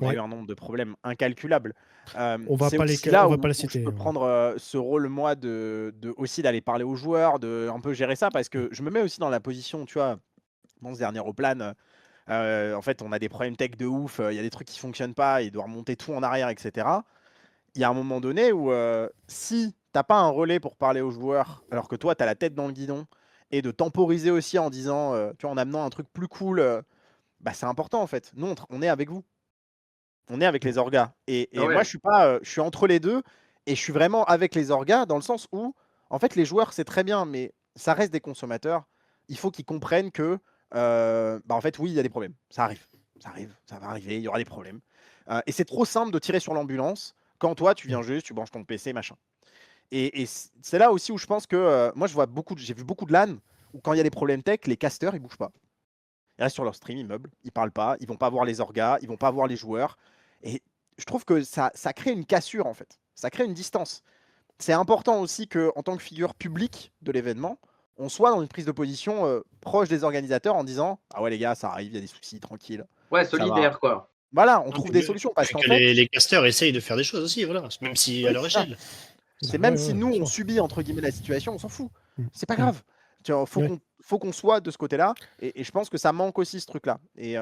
on a eu Ouais. un nombre de problèmes incalculables. On va C'est pas les, aussi là on va où, pas les où je citer. peux prendre ce rôle, moi, aussi d'aller parler aux joueurs, de un peu gérer ça, parce que je me mets aussi dans la position, tu vois, dans ce dernier au plan. En fait, on a des problèmes tech de ouf, il y a des trucs qui fonctionnent pas, il doit remonter tout en arrière, etc. Il y a un moment donné où si t'as pas un relais pour parler aux joueurs, alors que toi, tu as la tête dans le guidon, et de temporiser aussi en disant, tu vois, en amenant un truc plus cool, bah, c'est important en fait. Nous, on est avec vous. On est avec Mm. les orgas. Ah Et moi, ouais. je suis pas, je suis entre les deux, et je suis vraiment avec les orgas dans le sens où, en fait, les joueurs, c'est très bien, mais ça reste des consommateurs. Il faut qu'ils comprennent que, bah, en fait, oui, il y a des problèmes. Ça arrive, ça va arriver, il y aura des problèmes. Et c'est trop simple de tirer sur l'ambulance quand toi, tu viens Mm. juste, tu branches ton PC, machin. Et c'est là aussi où je pense que, moi, j'ai vu beaucoup de LAN où quand il y a des problèmes tech, les casters, ils bougent pas. Ils restent sur leur stream immeuble, ils parlent pas, ils vont pas voir les orgas, ils vont pas voir les joueurs. Et je trouve que ça crée une cassure en fait. Ça crée une distance. C'est important aussi que, en tant que figure publique de l'événement, on soit dans une prise de position proche des organisateurs en disant ah ouais les gars, ça arrive, il y a des soucis, tranquille, Ouais, ça va. solidaire, quoi. Voilà, on Non, trouve puis des solutions parce puis qu'en que fait, les casteurs essayent de faire des choses aussi, voilà, même si à oui, leur c'est ça. échelle. C'est Ouais, même si ouais, nous bien on sûr. subit entre guillemets la situation, on s'en fout. Mm. C'est pas Mm. grave. Tu vois, Ouais. faut qu'on soit de ce côté-là. Et je pense que ça manque aussi ce truc-là. Et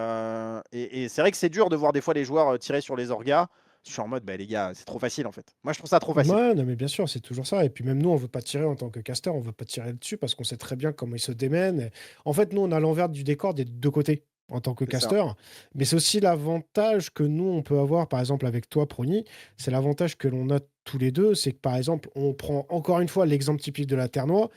c'est vrai que c'est dur de voir des fois les joueurs tirer sur les orgas. Je suis en mode, bah, les gars, c'est trop facile en fait. Moi, je trouve ça trop facile. Ouais, non, mais bien sûr, c'est toujours ça. Et puis même nous, on veut pas tirer en tant que caster, on veut pas tirer dessus parce qu'on sait très bien comment ils se démènent. En fait, nous, on a l'envers du décor des deux côtés en tant que C'est ça. caster. Mais c'est aussi l'avantage que nous, on peut avoir, par exemple, avec toi, Prony. C'est l'avantage que l'on a tous les deux. C'est que, par exemple, on prend encore une fois l'exemple typique de la Terre-Noire.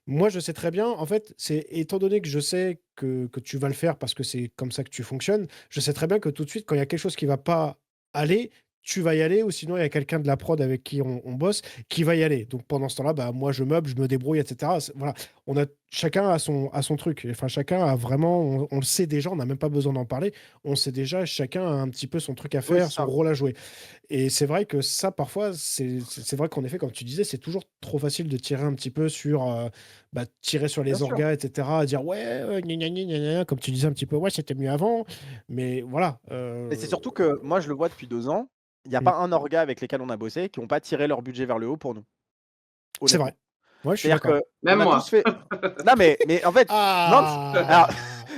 Moi, je sais très bien, en fait, c'est étant donné que je sais que tu vas le faire parce que c'est comme ça que tu fonctionnes, je sais très bien que tout de suite, quand il y a quelque chose qui va pas aller, tu vas y aller, ou sinon il y a quelqu'un de la prod avec qui on bosse qui va y aller. Donc pendant ce temps-là, bah, moi je meuble, je me débrouille, etc. Voilà, chacun a son truc. Enfin, chacun a vraiment, on le sait déjà, on n'a même pas besoin d'en parler. On sait déjà, chacun a un petit peu son truc à Oui, faire, c'est son ça. rôle à jouer. Et c'est vrai que ça, parfois, c'est vrai qu'en effet, comme tu disais, c'est toujours trop facile de tirer un petit peu sur, tirer sur Bien les sûr. orgas, etc. Dire ouais, gna gna gna gna gna, comme tu disais un petit peu, ouais, c'était mieux avant. Mais voilà. Mais c'est surtout que moi, je le vois depuis 2 ans, il y a Mm. pas un orga avec lesquels on a bossé qui ont pas tiré leur budget vers le haut pour nous, C'est honnêtement. vrai. Ouais, je suis C'est-à-dire d'accord. qu'on Même a tous moi. fait non mais en fait, Mance alors Ah!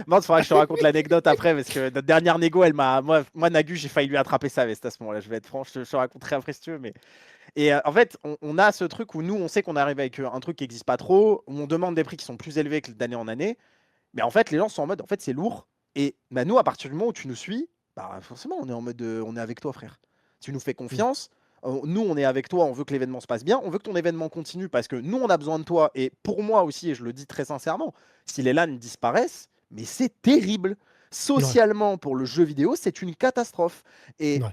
Mance, faudra que je te raconte l'anecdote après parce que notre dernière négo, elle m'a moi Nagu, j'ai failli lui attraper sa veste à ce moment-là, je vais être franc, je te raconterai après si tu veux, mais en fait, on a ce truc où nous, on sait qu'on arrive avec, un truc qui existe pas trop, où on demande des prix qui sont plus élevés que d'année en année, mais en fait, les gens sont en mode: «En fait, c'est lourd» et bah, nous, à partir du moment où tu nous suis, bah, forcément, on est en mode, on est avec toi frère. Tu nous fais Mm. confiance, nous, on est avec toi, on veut que l'événement se passe bien, on veut que ton événement continue parce que nous, on a besoin de toi et pour moi aussi et je le dis très sincèrement, si les LAN disparaissent, mais c'est terrible. Ouais, Socialement, pour le jeu vidéo, c'est une catastrophe et ouais.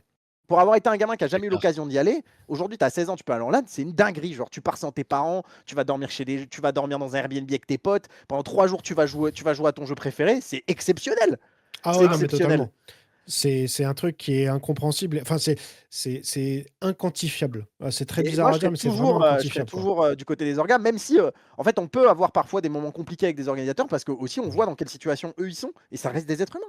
pour avoir été un gamin qui a C'est jamais eu clair. l'occasion d'y aller, aujourd'hui, tu as 16 ans, tu peux aller en LAN, c'est une dinguerie. Genre, tu pars sans tes parents, tu vas dormir dans un Airbnb avec tes potes, pendant 3 jours, tu vas jouer à ton jeu préféré, c'est exceptionnel. Ah C'est ouais, non, mais exceptionnel. totalement. C'est un truc qui est incompréhensible. Enfin, c'est inquantifiable. C'est très Et bizarre moi, à dire, mais c'est vraiment je serai inquantifiable, quoi. toujours du côté des orgas, même si, en fait, on peut avoir parfois des moments compliqués avec des organisateurs parce que aussi on voit Oui. dans quelle situation eux ils sont et ça reste des êtres humains.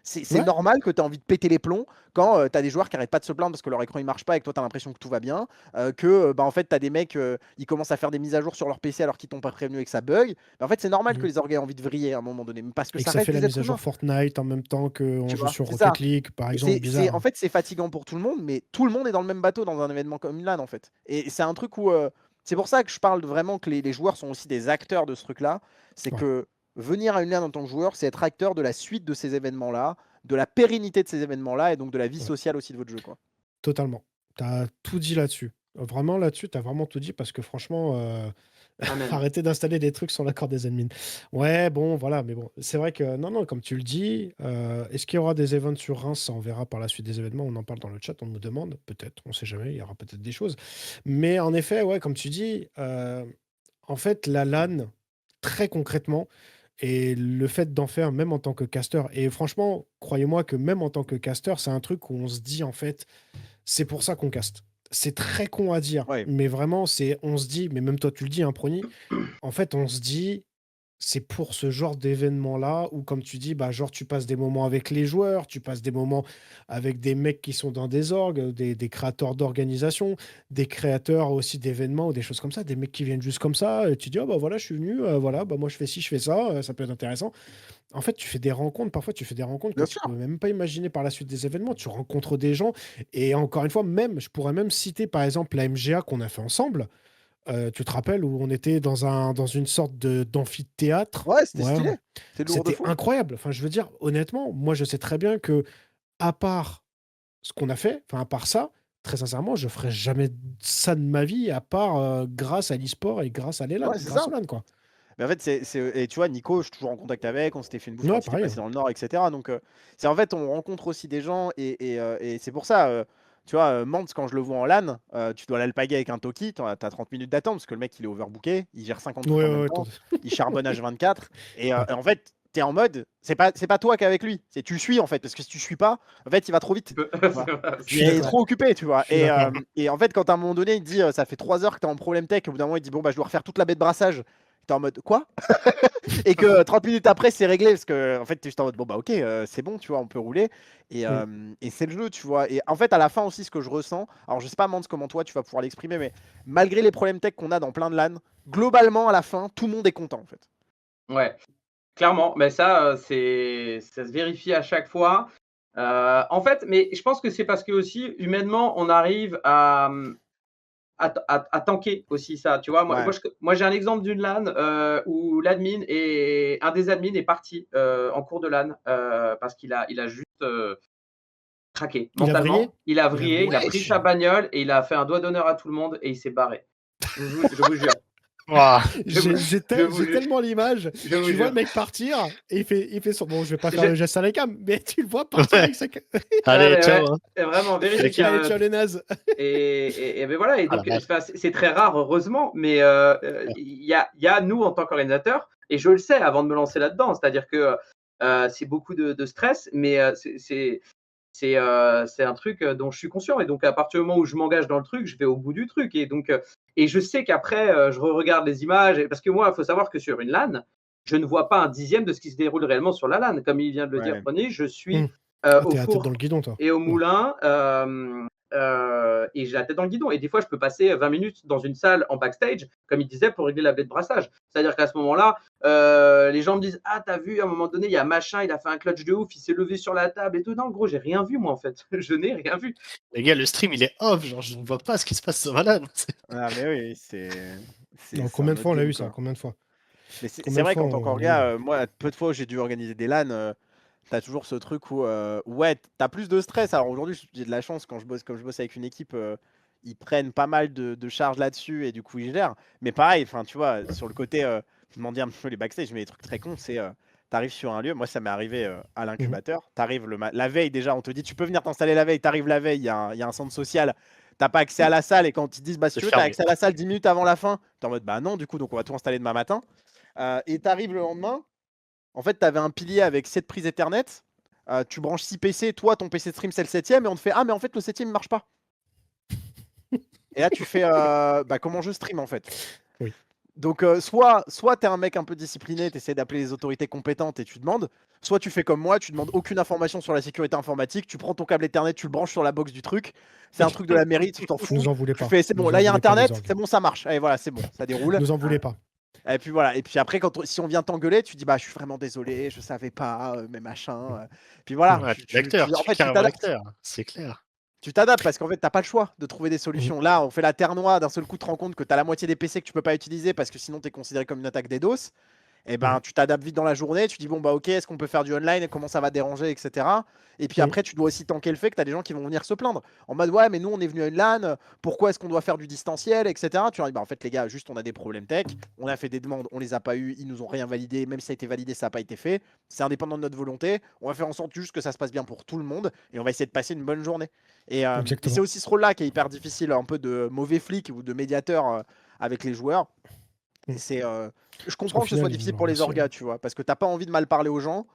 C'est Ouais. normal que tu as envie de péter les plombs quand tu as des joueurs qui arrêtent pas de se plaindre parce que leur écran il marche pas et que toi tu as l'impression que tout va bien, bah, en fait tu as des mecs, ils commencent à faire des mises à jour sur leur PC alors qu'ils t'ont pas prévenu et que ça bug. Bah, en fait, c'est normal que Mhm. les orgas aient envie de vriller à un moment donné parce que Et que ça ça reste fait la des mise êtres à jour humains, Fortnite en même temps qu'on tu joue vois? sur C'est ça. Rocket League, par Et exemple. en Bizarre. fait, c'est fatigant pour tout le monde, mais tout le monde est dans le même bateau dans un événement comme une LAN, en fait. Et c'est un truc où, c'est pour ça que je parle vraiment que les joueurs sont aussi des acteurs de ce truc-là. C'est Ouais, que venir à une LAN en tant que joueur, c'est être acteur de la suite de ces événements-là, de la pérennité de ces événements-là, et donc de la vie ouais. sociale aussi de votre jeu, quoi. Totalement. Tu as tout dit là-dessus. Vraiment là-dessus, tu as vraiment tout dit parce que franchement, Amen. arrêtez d'installer des trucs sans l'accord des admins. Ouais, bon, voilà, mais bon, c'est vrai que non, non, comme tu le dis, est-ce qu'il y aura des events sur Reims? Ça, on verra par la suite des événements. On en parle dans le chat, on nous demande. Peut-être, on sait jamais, il y aura peut-être des choses. Mais en effet, ouais, comme tu dis, en fait, la LAN, très concrètement, et le fait d'en faire même en tant que caster, et franchement, croyez-moi que même en tant que caster, c'est un truc où on se dit en fait, c'est pour ça qu'on caste. C'est très con à dire, Ouais. mais vraiment, on se dit, mais même toi tu le dis, hein, Prony, en fait, on se dit, c'est pour ce genre d'événement-là où, comme tu dis, bah, genre, tu passes des moments avec les joueurs, tu passes des moments avec des mecs qui sont dans des orgues, des créateurs d'organisation, des créateurs aussi d'événements ou des choses comme ça, des mecs qui viennent juste comme ça, et tu dis, oh, bah voilà, je suis venu, voilà, bah moi je fais ci, je fais ça, ça peut être intéressant. En fait, tu fais des rencontres, parfois tu fais des rencontres que Bien tu sûr. peux même pas imaginer par la suite des événements. Tu rencontres des gens et encore une fois, même, je pourrais même citer par exemple la MGA qu'on a fait ensemble. Tu te rappelles où on était dans une sorte d'amphithéâtre. Ouais, c'était Ouais, stylé. C'est lourd de c'était fou. incroyable. Enfin, je veux dire, honnêtement, moi je sais très bien que à part ce qu'on a fait, enfin à part ça, très sincèrement, je ferais jamais ça de ma vie à part grâce à l'e-sport et grâce à l'ELAN, Ouais, c'est grâce ça. au LAN, quoi. Mais en fait, et tu vois, Nico, je suis toujours en contact avec, on s'était fait une bouffe Ouais, quand il était pareil, passé hein. dans le Nord, etc. Donc, c'est en fait, on rencontre aussi des gens et c'est pour ça, tu vois, Mance, quand je le vois en LAN, tu dois l'alpaguer avec un Toki, tu as 30 minutes d'attente parce que le mec, il est overbooké, il gère 50 Ouais, trucs en ouais, même ouais, temps, il charbonne H24 et en fait, tu es en mode, c'est pas toi qui es avec lui, c'est tu le suis en fait, parce que si tu suis pas, en fait, il va trop vite. Tu vois. C'est vrai, Je c'est suis Il est d'accord. vrai. trop occupé, tu vois. Je suis d'accord. Et en fait, quand à un moment donné, il te dit ça fait 3 heures que tu es en problème tech, au bout d'un moment, il dit bon, bah, je dois refaire toute la baie de brassage. Tu es en mode quoi? Et que 30 minutes après, c'est réglé parce que en fait, tu es juste en mode bon, bah ok, c'est bon, tu vois, on peut rouler. Mm. Et c'est le jeu, tu vois. Et en fait, à la fin aussi, ce que je ressens, alors je sais pas, Mance, comment toi tu vas pouvoir l'exprimer, mais malgré les problèmes tech qu'on a dans plein de LAN, globalement, à la fin, tout le monde est content en fait. Ouais, clairement, mais ça, ça se vérifie à chaque fois. En fait, mais je pense que c'est parce que aussi humainement, on arrive à tanker aussi ça, tu vois? Ouais, Moi j'ai un exemple d'une LAN, où un des admins est parti, en cours de LAN, parce qu'il a juste, craqué Il a vrillé? mentalement. Il a Il a vrillé, il vrillé? a pris wesh. sa bagnole et il a fait un doigt d'honneur à tout le monde et il s'est barré. Je vous jure. Ouah. Je vous- J'ai vous- tellement l'image. je vous Tu vois jure. le mec partir et il fait son. Bon, je vais pas faire Je- le geste à la cam, mais tu le vois partir Ouais. avec sa. Allez, mais ciao. ouais, Hein. vraiment véridique. Allez, Hein. ciao les nazes. Et ben voilà, et Ah la donc vache. enfin, c'est très rare, heureusement, mais il y a nous en tant qu'organisateurs, et je le sais avant de me lancer là-dedans, c'est-à-dire que c'est beaucoup de stress, mais c'est un truc dont je suis conscient. Et donc, à partir du moment où je m'engage dans le truc, je vais au bout du truc. Et donc, et je sais qu'après, je regarde les images. Parce que moi, il faut savoir que sur une LAN, je ne vois pas un dixième de ce qui se déroule réellement sur la LAN. Comme il vient de le dire, Ouais. Pony, je Hmm. suis Ah, au t'es la tête dans four le guidon, toi. et au Ouais. moulin. Et j'ai la tête dans le guidon. Et des fois, je peux passer 20 minutes dans une salle en backstage, comme il disait, pour régler la baie de brassage. C'est-à-dire qu'à ce moment-là, les gens me disent ah, t'as vu, à un moment donné, il y a machin, il a fait un clutch de ouf, il s'est levé sur la table et tout. Non, gros, j'ai rien vu, moi, en fait. Je n'ai rien vu. Les gars, le stream il est off, genre je ne vois pas ce qui se passe sur Valorant. Ah, mais oui, Non, c'est combien un de autre fois on l'a game, eu ça? quoi. Combien de fois? Mais c'est Combien de vrai fois qu'en tant on l'a eu? qu'orga, moi, peu de fois où j'ai dû organiser des LAN, t'as toujours ce truc où, ouais, t'as plus de stress. Alors aujourd'hui, j'ai de la chance quand comme je bosse avec une équipe, ils prennent pas mal de charges là-dessus et du coup, ils gèrent. Mais pareil, enfin, tu vois, sur le côté, je m'en dis un peu les backstage, mais les trucs très cons, c'est, t'arrives sur un lieu. Moi, ça m'est arrivé à Mhm. l'incubateur. T'arrives la veille déjà, on te dit, tu peux venir t'installer la veille. T'arrives la veille, il y a un centre social. T'as pas accès à la salle et quand ils te disent, bah, si C'est tu veux, t'as fermé. accès à la salle 10 minutes avant la fin, t'es en mode, bah non, du coup, donc on va tout installer demain matin. Et t'arrives le lendemain. En fait, tu avais un pilier avec 7 prises Ethernet. Tu branches 6 PC. Toi, ton PC stream, c'est le 7ème. Et on te fait ah, mais en fait, le 7ème, il marche pas. Et là, tu fais bah, comment je stream en fait. Oui. Donc, soit tu es un mec un peu discipliné, tu essaies d'appeler les autorités compétentes et tu demandes. Soit tu fais comme moi, tu demandes aucune information sur la sécurité informatique. Tu prends ton câble Ethernet, tu le branches sur la box du truc. C'est un truc de la mairie, tu t'en fous. Nous en voulez Tu pas. fais c'est Nous bon, en là, il y a voulez pas, les Internet, orgues. c'est bon, ça marche. Allez, voilà, c'est bon, ça déroule. Nous en voulez pas. Et puis voilà, et puis après, si on vient t'engueuler, tu dis bah je suis vraiment désolé, je savais pas, mais machin. Puis voilà, Ouais, tu es l'acteur, en tu es fait, tu carrément t'adaptes. l'acteur, c'est clair. Tu t'adaptes parce qu'en fait, t'as pas le choix de trouver des Mhm. solutions. Là, on fait la terre noire, d'un seul coup, tu te rends compte que tu as la moitié des PC que tu peux pas utiliser parce que sinon, tu es considéré comme une attaque DDoS. Et ben, Mhm. tu t'adaptes vite dans la journée, tu dis bon bah ok, est-ce qu'on peut faire du online, comment ça va déranger, etc. Et puis Mhm. après, tu dois aussi tanker le fait que tu as des gens qui vont venir se plaindre en mode ouais, mais nous on est venu à une LAN, pourquoi est-ce qu'on doit faire du distanciel, etc. Tu leur dis bah en fait, les gars, juste on a des problèmes tech, on a fait des demandes, on les a pas eu, ils nous ont rien validé, même si ça a été validé, ça n'a pas été fait. C'est indépendant de notre volonté, on va faire en sorte juste que ça se passe bien pour tout le monde et on va essayer de passer une bonne journée. Et c'est Exactement. aussi ce rôle-là qui est hyper difficile, un peu de mauvais flic ou de médiateur avec les joueurs. Et Mhm. c'est, je Parce qu'au comprends que ce soit final, ils difficile nous pour les remercient. orgas, tu vois, parce que t'as pas envie de mal parler aux gens.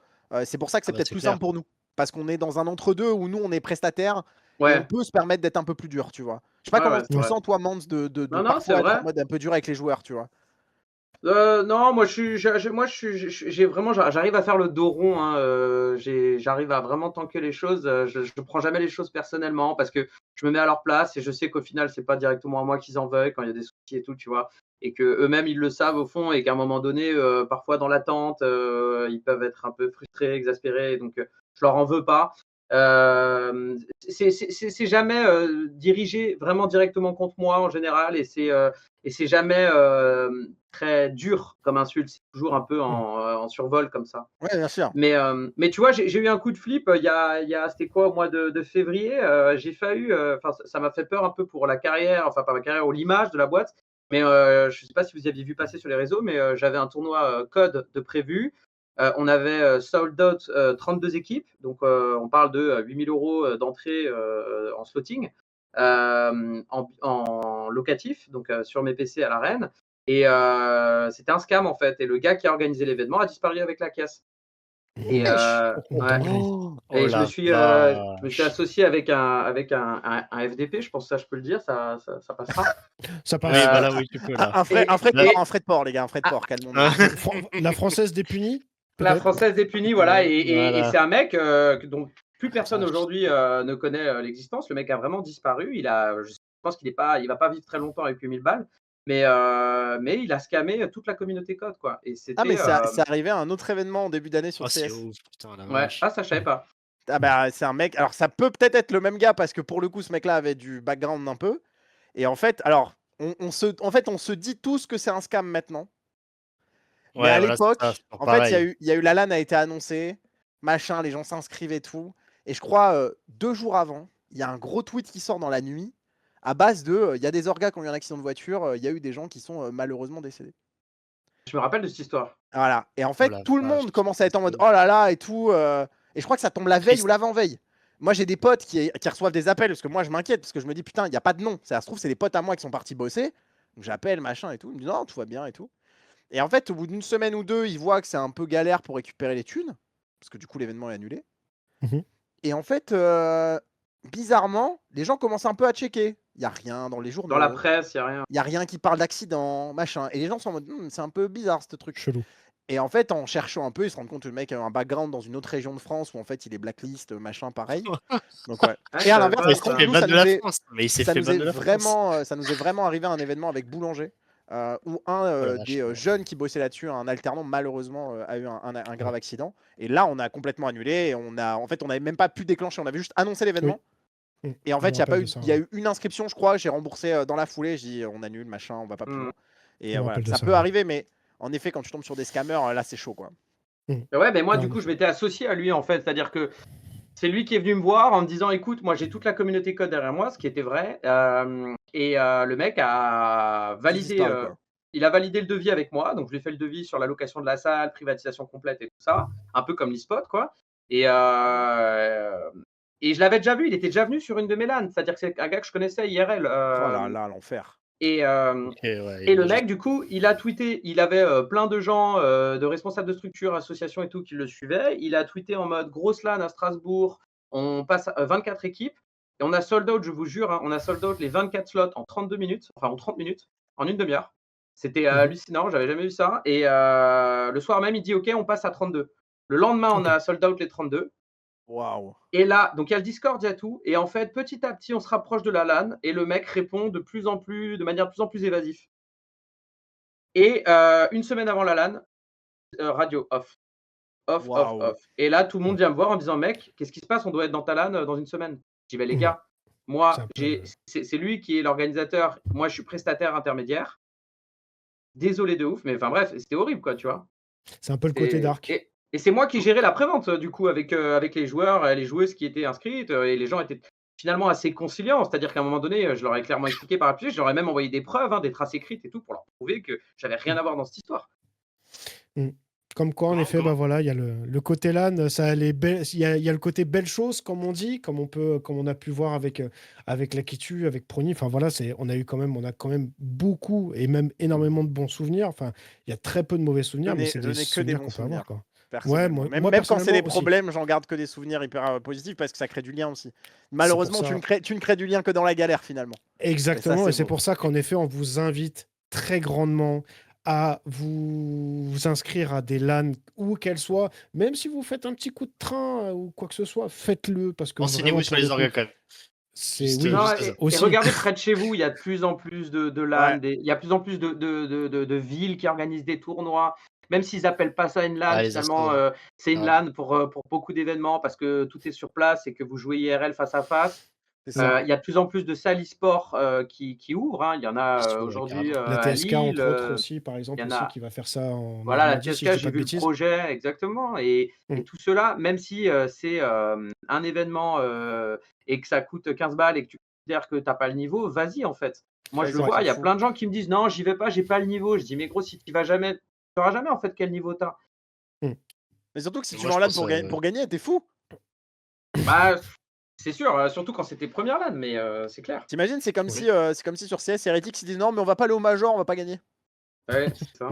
C'est pour ça que Ah c'est bah peut-être c'est plus clair. simple pour nous, parce qu'on est dans un entre-deux où nous on est prestataire et on Ouais, peut se permettre d'être un peu plus dur, tu vois. Je sais pas ouais, comment ouais, c'est tu Ouais. vrai. sens toi, Mans, de Non, non, c'est parfois être vrai. en mode un peu dur avec les joueurs, tu vois. Non, moi, j'ai vraiment, j'arrive à faire le dos rond. Hein, j'arrive à vraiment tanker les choses. Je prends jamais les choses personnellement parce que je me mets à leur place et je sais qu'au final, c'est pas directement à moi qu'ils en veulent quand il y a des soucis et tout, tu vois. Et que eux-mêmes, ils le savent au fond et qu'à un moment donné, parfois dans l'attente, ils peuvent être un peu frustrés, exaspérés. Et donc, je leur en veux pas. C'est jamais dirigé vraiment directement contre moi en général et c'est jamais très dur comme insulte, c'est toujours un peu Mhm. en survol comme ça. Ouais, bien sûr. Mais tu vois, j'ai eu un coup de flip c'était quoi, au mois de février, j'ai failli, enfin, ça m'a fait peur un peu pour la carrière, enfin, pas ma carrière ou l'image de la boîte, mais je ne sais pas si vous aviez vu passer sur les réseaux, mais j'avais un tournoi code de prévu. On avait sold out 32 équipes, donc on parle de 8 000 € d'entrée en slotting, en locatif, donc sur mes PC à l'arène. Et c'était un scam en fait. Et le gars qui a organisé l'événement a disparu avec la caisse. Et Wesh. Oh, ouais. dinguerie. Oh Et la je me suis vache. associé avec un FDP, je pense que ça je peux le dire, ça passera. Ça passe. Oui, bah Euh, là, oui, tu peux là. Un frais de Là- port, un frais de port, les gars, un frais de ah, port, calmons-nous. Ah, La française des punis, la peut-être. française des punis, voilà. Et voilà. c'est un mec dont plus personne Vache. aujourd'hui ne connaît l'existence. Le mec a vraiment disparu. Je pense qu'il va pas vivre très longtemps avec 8000 balles. Mais il a scammé toute la communauté code, quoi. Et Ah, mais c'était. c'est arrivé à un autre événement en début d'année sur Oh, c'est CS. ouf, putain, la Ouais, vache. ah, ça, je savais pas. Ah bah c'est un mec. Alors ça peut peut-être être le même gars parce que pour le coup ce mec-là avait du background un peu. Et en fait, alors en fait on se dit tous que c'est un scam maintenant. Mais Ouais, à voilà, c'est ça, l'époque, c'est toujours en fait pareil. il y a eu la LAN a été annoncée, machin, les gens s'inscrivent et tout. Et je crois 2 jours avant, il y a un gros tweet qui sort dans la nuit à base de il y a des orgas qui ont eu un accident de voiture, il y a eu des gens qui sont malheureusement décédés. Je me rappelle de cette histoire. Voilà. Et en Oh fait, la tout le vache, monde commence à être en mode c'est oh là là et tout. Et je crois que ça tombe la veille ou triste. l'avant-veille. Moi, j'ai des potes qui reçoivent des appels parce que moi, je m'inquiète parce que je me dis putain, il n'y a pas de nom. Ça se trouve, c'est des potes à moi qui sont partis bosser. Donc j'appelle, machin et tout. Ils me disent non, tout va bien et tout. Et en fait, au bout d'une semaine ou deux, ils voient que c'est un peu galère pour récupérer les thunes parce que du coup, l'événement est annulé. Mhm. Et en fait, bizarrement, les gens commencent un peu à checker. Il n'y a rien dans les Dans la journaux. presse, il n'y a rien. Il n'y a rien qui parle d'accident, machin. Et les gens sont en mode c'est un peu bizarre ce truc. Chelou. Et en fait, en cherchant un peu, ils se rendent compte que le mec a un background dans une autre région de France où en fait il est blacklist, machin, pareil. Donc ouais. Ah, je Et à savais l'inverse, pas Mais par il s'est contre, ça. fait nous, ban ça de nous la est, France. Mais il s'est ça fait nous ban est de la France. vraiment, ça nous est vraiment arrivé à un événement avec Boulanger, où un Oh la vache. des jeunes qui bossait là-dessus, un alternant, malheureusement, a eu un grave accident. Et là, on a complètement annulé. Et en fait, on n'avait même pas pu déclencher. On avait juste annoncé l'événement. Oui. Et en Je me fait, rappelle de ça. il y a eu une inscription, je crois. J'ai remboursé dans la foulée. J'ai dit on annule, machin, on va pas plus Hmm. loin. Et Je me voilà, rappelle de ça ça, peut ouais. arriver, mais en effet, quand tu tombes sur des scammers, là, c'est chaud, quoi. Ouais, mais moi, Non, du en coup, je effet. m'étais associé à lui, en fait. C'est-à-dire que c'est lui qui est venu me voir en me disant, écoute, moi, j'ai toute la communauté code derrière moi, ce qui était vrai. Le mec a Qui se validé, parle, quoi. il a validé le devis avec moi. Donc, je lui ai fait le devis sur la location de la salle, privatisation complète et tout ça. Un peu comme l'e-spot, quoi. Et, et je l'avais déjà vu. Il était déjà venu sur une de mes LAN. C'est-à-dire que c'est un gars que je connaissais IRL. Oh là là, l'enfer. Et, Ok, ouais, et le juste- mec, du coup, il a tweeté, il avait plein de gens, de responsables de structures, associations et tout, qui le suivaient. Il a tweeté en mode grosse LAN à Strasbourg, on passe à 24 équipes. Et on a sold out, je vous jure, hein, on a sold out les 24 slots en 32 minutes, enfin en 30 minutes, en une demi-heure. C'était Mhm. hallucinant, j'avais jamais vu ça. Et le soir même, il dit OK, on passe à 32. Le lendemain, on Ok. a sold out les 32. Waouh. Et là, donc il y a le Discord, il y a tout. Et en fait, petit à petit, on se rapproche de la LAN et le mec répond de plus en plus, de manière de plus en plus évasive. Et une semaine avant la LAN, radio off, off, off, Waouh. off. Et là, tout le monde vient me voir en disant: «Mec, qu'est-ce qui se passe? On doit être dans ta LAN, dans une semaine». Je dis: «Bah les Mhm. gars, C'est moi, un peu. c'est lui qui est l'organisateur, moi je suis prestataire intermédiaire. Désolé de ouf, mais enfin bref, c'était horrible quoi, tu vois?» C'est un peu le côté dark. Et c'est moi qui gérais la prévente, du coup, avec les joueurs, les joueuses qui étaient inscrites, et les gens étaient finalement assez conciliants. C'est-à-dire qu'à un moment donné, je leur ai clairement expliqué par appui, je leur ai même envoyé des preuves, hein, des traces écrites et tout, pour leur prouver que j'avais rien à voir dans cette histoire. Mm. Comme quoi, en Comment- effet, comment- bah voilà, il y a le côté LAN, ça a il y a le côté belle chose, comme on dit, comme on a pu voir avec l'Akitu, avec Prony. Enfin voilà, on a quand même beaucoup et même énormément de bons souvenirs. Enfin, il y a très peu de mauvais souvenirs, mais c'est Je des n'ai que des souvenirs bons qu'on peut avoir, souvenirs, quoi. Ouais, personnellement. moi Même quand c'est personnellement des aussi. problèmes, j'en garde que des souvenirs hyper positifs parce que ça crée du lien aussi. C'est pour Malheureusement, ça. tu ne crées du lien que dans la galère finalement. Exactement, c'est et c'est beau. pour ça qu'en effet, on vous invite très grandement à vous inscrire à des LAN, où qu'elles soient, même si vous faites un petit coup de train ou quoi que ce soit, faites-le, parce que vraiment, Renseignez-vous sur pour le les coup, orgas quand même. c'est Juste, oui, Non, juste ça. et aussi. regardez près de chez vous, il y a de plus en plus de LAN, Ouais. il y a de plus en plus de villes qui organisent des tournois. Même s'ils n'appellent pas ça une LAN, Ah, les finalement, assos, ouais. c'est une Ah, LAN pour beaucoup d'événements parce que tout est sur place et que vous jouez IRL face à face. C'est ça. Il y a de plus en plus de salles e-sport qui ouvrent, hein. Il y en a Bistro, ouais, aujourd'hui carrément. La à TSK, Lille, entre autres aussi, par il y exemple, en aussi, a. qui va faire ça en Voilà, la Normandie, si je TSK, dis j'ai pas de vu le bêtises. projet, exactement. Et Mm. tout cela, même si c'est un événement et que ça coûte 15 balles et que tu considères que tu n'as pas le niveau, vas-y en fait. Moi, Ouais, je le ils vois, s'en il y a foutent. plein de gens qui me disent non, j'y vais pas, j'ai pas le niveau. Je dis, mais gros, si tu vas jamais, tu sauras jamais en fait quel niveau tu as. Mais surtout que si Et tu moi, vas en je LAN pense. pour gagner, t'es fou. Bah, c'est sûr, surtout quand c'était première LAN, mais c'est clair. T'imagines, c'est comme Oui. si sur CS, Heretics ils disent non, mais on va pas aller au Major, on va pas gagner. Ouais, c'est ça.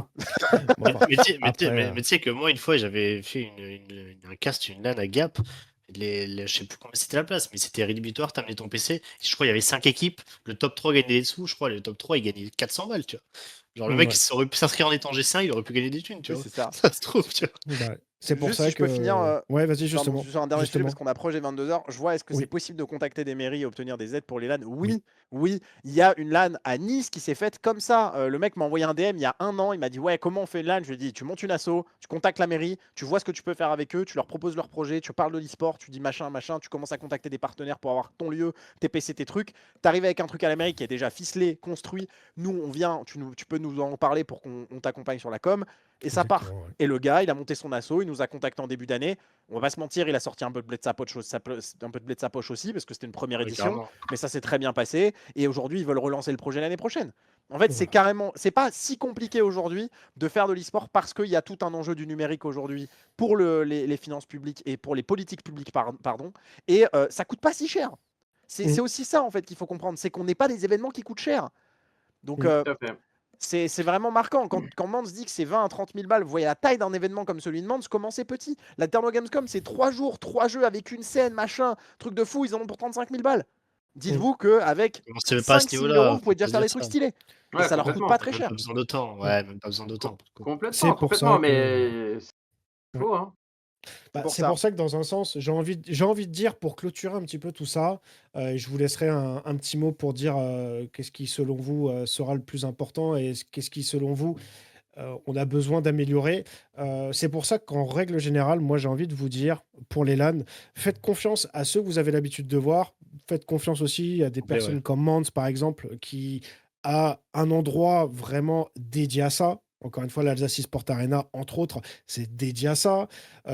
Bon, enfin, après, Mais tu sais que moi, une fois, j'avais fait un cast, une LAN à Gap. Je sais plus combien c'était la place, mais c'était rédhibitoire. T'amenais ton PC. Je crois qu'il y avait 5 équipes. Le top 3 gagnait des sous. Je crois le top 3 il gagnait 400 balles, tu vois. Genre, le mec, ouais. il aurait pu s'inscrire en étant G5, il aurait pu gagner des thunes, tu Oui, vois. c'est ça. Ça se trouve, tu vois. Bah, c'est pour Juste ça si je peux que. finir, Ouais, vas-y, pardon, justement. sur un dernier sujet Justement. parce qu'on approche des 22h. Je vois, est-ce que Oui. c'est possible de contacter des mairies et obtenir des aides pour les LAN? Oui. Oui. Il y a une LAN à Nice qui s'est faite comme ça. Le mec m'a envoyé un DM il y a un an. Il m'a dit ouais, comment on fait une LAN? Je lui ai dit tu montes une asso, tu contactes la mairie, tu vois ce que tu peux faire avec eux, tu leur proposes leur projet, tu parles de l'e-sport, tu dis machin, machin, tu commences à contacter des partenaires pour avoir ton lieu, tes PC, tes trucs. Tu arrives avec un truc à la mairie qui est déjà ficelé, construit. Nous, on vient, tu peux nous en parler pour qu'on t'accompagne sur la com. et ça part. Exactement, ouais. Et le gars, il a monté son asso, il nous a contacté en début d'année. On va pas se mentir, il a sorti un peu de blé de sa poche, un peu de blé de sa poche aussi, parce que c'était une première Oui, édition, carrément. mais ça s'est très bien passé. Et aujourd'hui, ils veulent relancer le projet l'année prochaine. En fait, c'est Voilà. carrément, c'est pas si compliqué aujourd'hui de faire de l'e-sport parce qu'il y a tout un enjeu du numérique aujourd'hui pour les finances publiques et pour les politiques publiques, pardon. Et ça coûte pas si cher. C'est Mm. aussi ça en fait qu'il faut comprendre, c'est qu'on n'est pas des événements qui coûtent cher. Donc Mm. Tout à fait. c'est vraiment marquant. Quand Mans dit que c'est 20 à 30 000 balles, vous voyez la taille d'un événement comme celui de Mans, comment c'est petit. La Terno Gamescom, c'est 3 jours, 3 jeux avec une scène, machin, truc de fou, ils en ont pour 35 000 balles. Dites-vous qu'avec On sait pas à ce 5-6 000 euros, niveau-là, vous pouvez faut déjà se faire dire des ça. trucs stylés. Et Ouais, ça leur coûte complètement. pas très Même cher. pas besoin de temps. Mm. Ouais, même pas besoin de temps. C'est Complètement, pour ça complètement, que mais c'est ouais. faux, hein. C'est pour C'est ça. pour ça que dans un sens, j'ai envie de dire pour clôturer un petit peu tout ça, et je vous laisserai un petit mot pour dire qu'est-ce qui selon vous sera le plus important et qu'est-ce qui selon vous on a besoin d'améliorer. C'est pour ça qu'en règle générale, moi j'ai envie de vous dire pour les LAN, faites confiance à ceux que vous avez l'habitude de voir. Faites confiance aussi à des Complet, ouais. personnes comme Mans par exemple qui a un endroit vraiment dédié à ça. Encore une fois, l'Alsace Sport Arena, entre autres, c'est dédié à ça.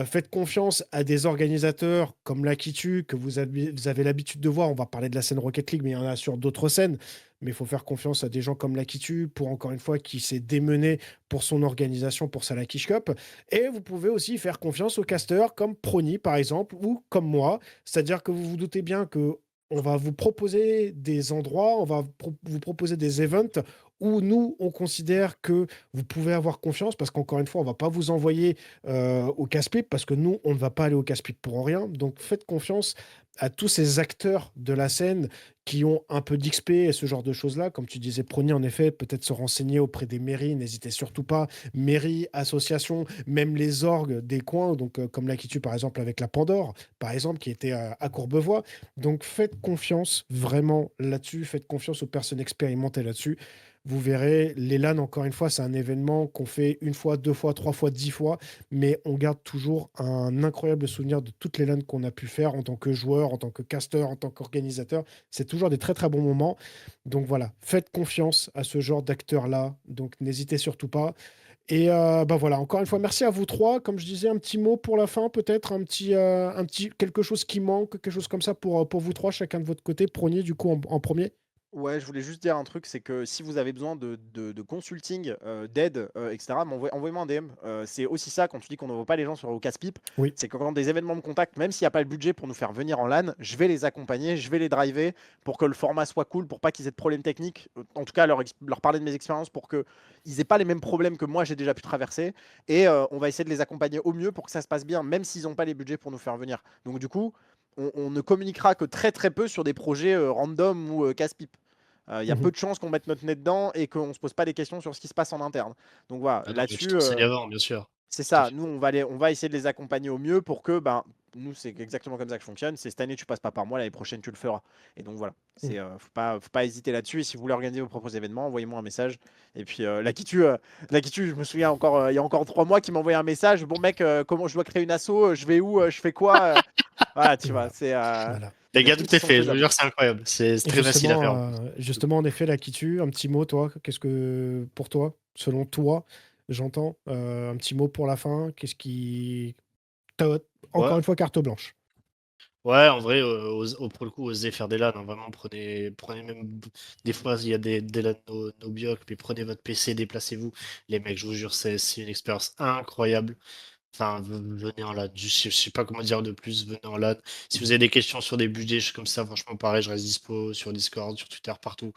Faites confiance à des organisateurs comme l'Akitu, que vous avez l'habitude de voir. On va parler de la scène Rocket League, mais il y en a sur d'autres scènes. Mais il faut faire confiance à des gens comme l'Akitu, pour encore une fois, qui s'est démené pour son organisation, pour sa Lakish Cup. Et vous pouvez aussi faire confiance aux casteurs comme Prony, par exemple, ou comme moi. C'est-à-dire que vous vous doutez bien que on va vous proposer des endroits, on va vous proposer des events où nous, on considère que vous pouvez avoir confiance parce qu'encore une fois, on ne va pas vous envoyer au casse-pipe parce que nous, on ne va pas aller au casse-pipe pour rien. Donc, faites confiance à tous ces acteurs de la scène qui ont un peu d'XP et ce genre de choses-là. Comme tu disais, prenez en effet peut-être se renseigner auprès des mairies. N'hésitez surtout pas. Mairies, associations, même les orgues des coins, donc comme l'Akitu par exemple avec la Pandore, par exemple, qui était à Courbevoie. Donc faites confiance vraiment là-dessus. Faites confiance aux personnes expérimentées là-dessus. Vous verrez, les LAN, encore une fois, c'est un événement qu'on fait une fois, deux fois, trois fois, 10 fois, mais on garde toujours un incroyable souvenir de toutes les LAN qu'on a pu faire en tant que joueur, en tant que caster, en tant qu'organisateur. C'est toujours des très très bons moments. Donc voilà, faites confiance à ce genre d'acteurs-là. Donc n'hésitez surtout pas. Et bah voilà, encore une fois, merci à vous trois. Comme je disais, un petit mot pour la fin, peut-être un petit quelque chose qui manque, quelque chose comme ça pour vous trois, chacun de votre côté. Preniez du coup en premier. Ouais, je voulais juste dire un truc, c'est que si vous avez besoin de consulting, d'aide, etc., envoyez-moi un DM. C'est aussi ça, quand tu dis qu'on n'envoie pas les gens sur au casse-pipe, Oui. c'est que quand des événements me contactent, même s'il n'y a pas le budget pour nous faire venir en LAN, je vais les accompagner, je vais les driver pour que le format soit cool, pour pas qu'ils aient de problèmes techniques. En tout cas, leur parler de mes expériences pour qu'ils n'aient pas les mêmes problèmes que moi j'ai déjà pu traverser. Et on va essayer de les accompagner au mieux pour que ça se passe bien, même s'ils n'ont pas les budgets pour nous faire venir. Donc du coup, on ne communiquera que très très peu sur des projets random ou casse-pipe. Il y a peu Mhm. de chances qu'on mette notre nez dedans et qu'on ne se pose pas des questions sur ce qui se passe en interne. Donc voilà, Ah non, mais tu là-dessus, t'enseignes avant, bien sûr. c'est Tout à ça. fait. Nous, on va essayer de les accompagner au mieux pour que, ben, nous, c'est exactement comme ça que je fonctionne. C'est cette année, tu passes pas par moi, l'année prochaine, tu le feras. Et donc voilà, Mhm. faut pas hésiter là-dessus. Et si vous voulez organiser vos propres événements, envoyez-moi un message. Et puis, je me souviens encore, il y a encore 3 mois, qui m'a envoyé un message. Bon, mec, comment je dois créer une asso? Je vais où? Je fais quoi? Voilà, tu vois, Voilà. Voilà. c'est Les des gars, trucs tout qui est sont fait. Je vous faisables. jure, c'est incroyable. C'est Et très facile à faire en plus. justement, en effet, là qui tue, un petit mot, toi, qu'est-ce que pour toi, selon toi, j'entends, un petit mot pour la fin, qu'est-ce qui t'as Ouais, encore une fois carte blanche. ouais, en vrai, pour le coup, osez faire des LAN, hein. Vraiment, prenez même. Des fois, il y a des LAN no bioc, mais prenez votre PC, déplacez-vous. Les mecs, je vous jure, c'est une expérience incroyable. Enfin, venez en LAN. Je sais pas comment dire de plus, venez en LAN. Si vous avez des questions sur des budgets, comme ça, franchement, pareil, je reste dispo sur Discord, sur Twitter, partout.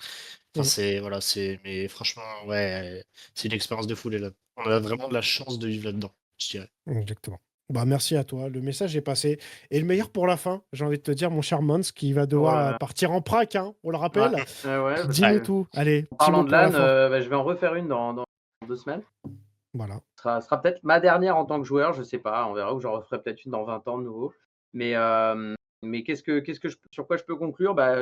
Enfin, Mhm. voilà, mais franchement, ouais, c'est une expérience de fou, les LAN. On a vraiment de la chance de vivre là-dedans, je dirais. Exactement. Bah, merci à toi. Le message est passé. Et le meilleur pour la fin, j'ai envie de te dire, mon cher Mons, qui va Oh devoir là là. partir en prac, hein, on le Ouais, rappelle. ouais, parce Dis-nous que tout. Allez, en petit parlant mot de pour la LAN, fin. bah, je vais en refaire une dans 2 semaines. Voilà. Ce sera peut-être ma dernière en tant que joueur, je sais pas, on verra, ou j'en referai peut-être une dans 20 ans de nouveau. Mais, qu'est-ce que sur quoi je peux conclure? Bah,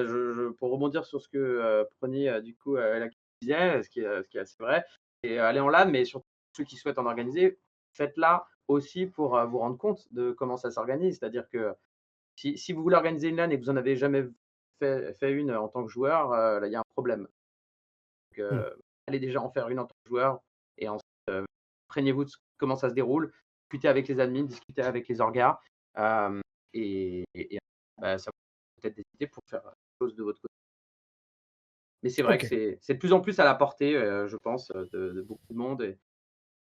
pour rebondir sur ce que, Prony, du coup, là, disait, ce qui est assez vrai, et aller en LAN, mais surtout ceux qui souhaitent en organiser, faites-la aussi pour, vous rendre compte de comment ça s'organise. C'est-à-dire que si vous voulez organiser une LAN et que vous en avez jamais fait une en tant que joueur, là, il y a un problème. Donc, Mm. allez déjà en faire une en tant que joueur et ensuite, imprégnez-vous de comment ça se déroule, discutez avec les admins, discutez avec les orgas, et ça va peut-être décider pour faire quelque chose de votre côté. Mais c'est vrai que Ok. c'est de plus en plus à la portée, je pense, de beaucoup de monde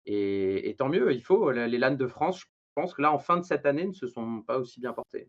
et tant mieux, il faut. Les LAN de France, je pense que là, en fin de cette année, ne se sont pas aussi bien portés.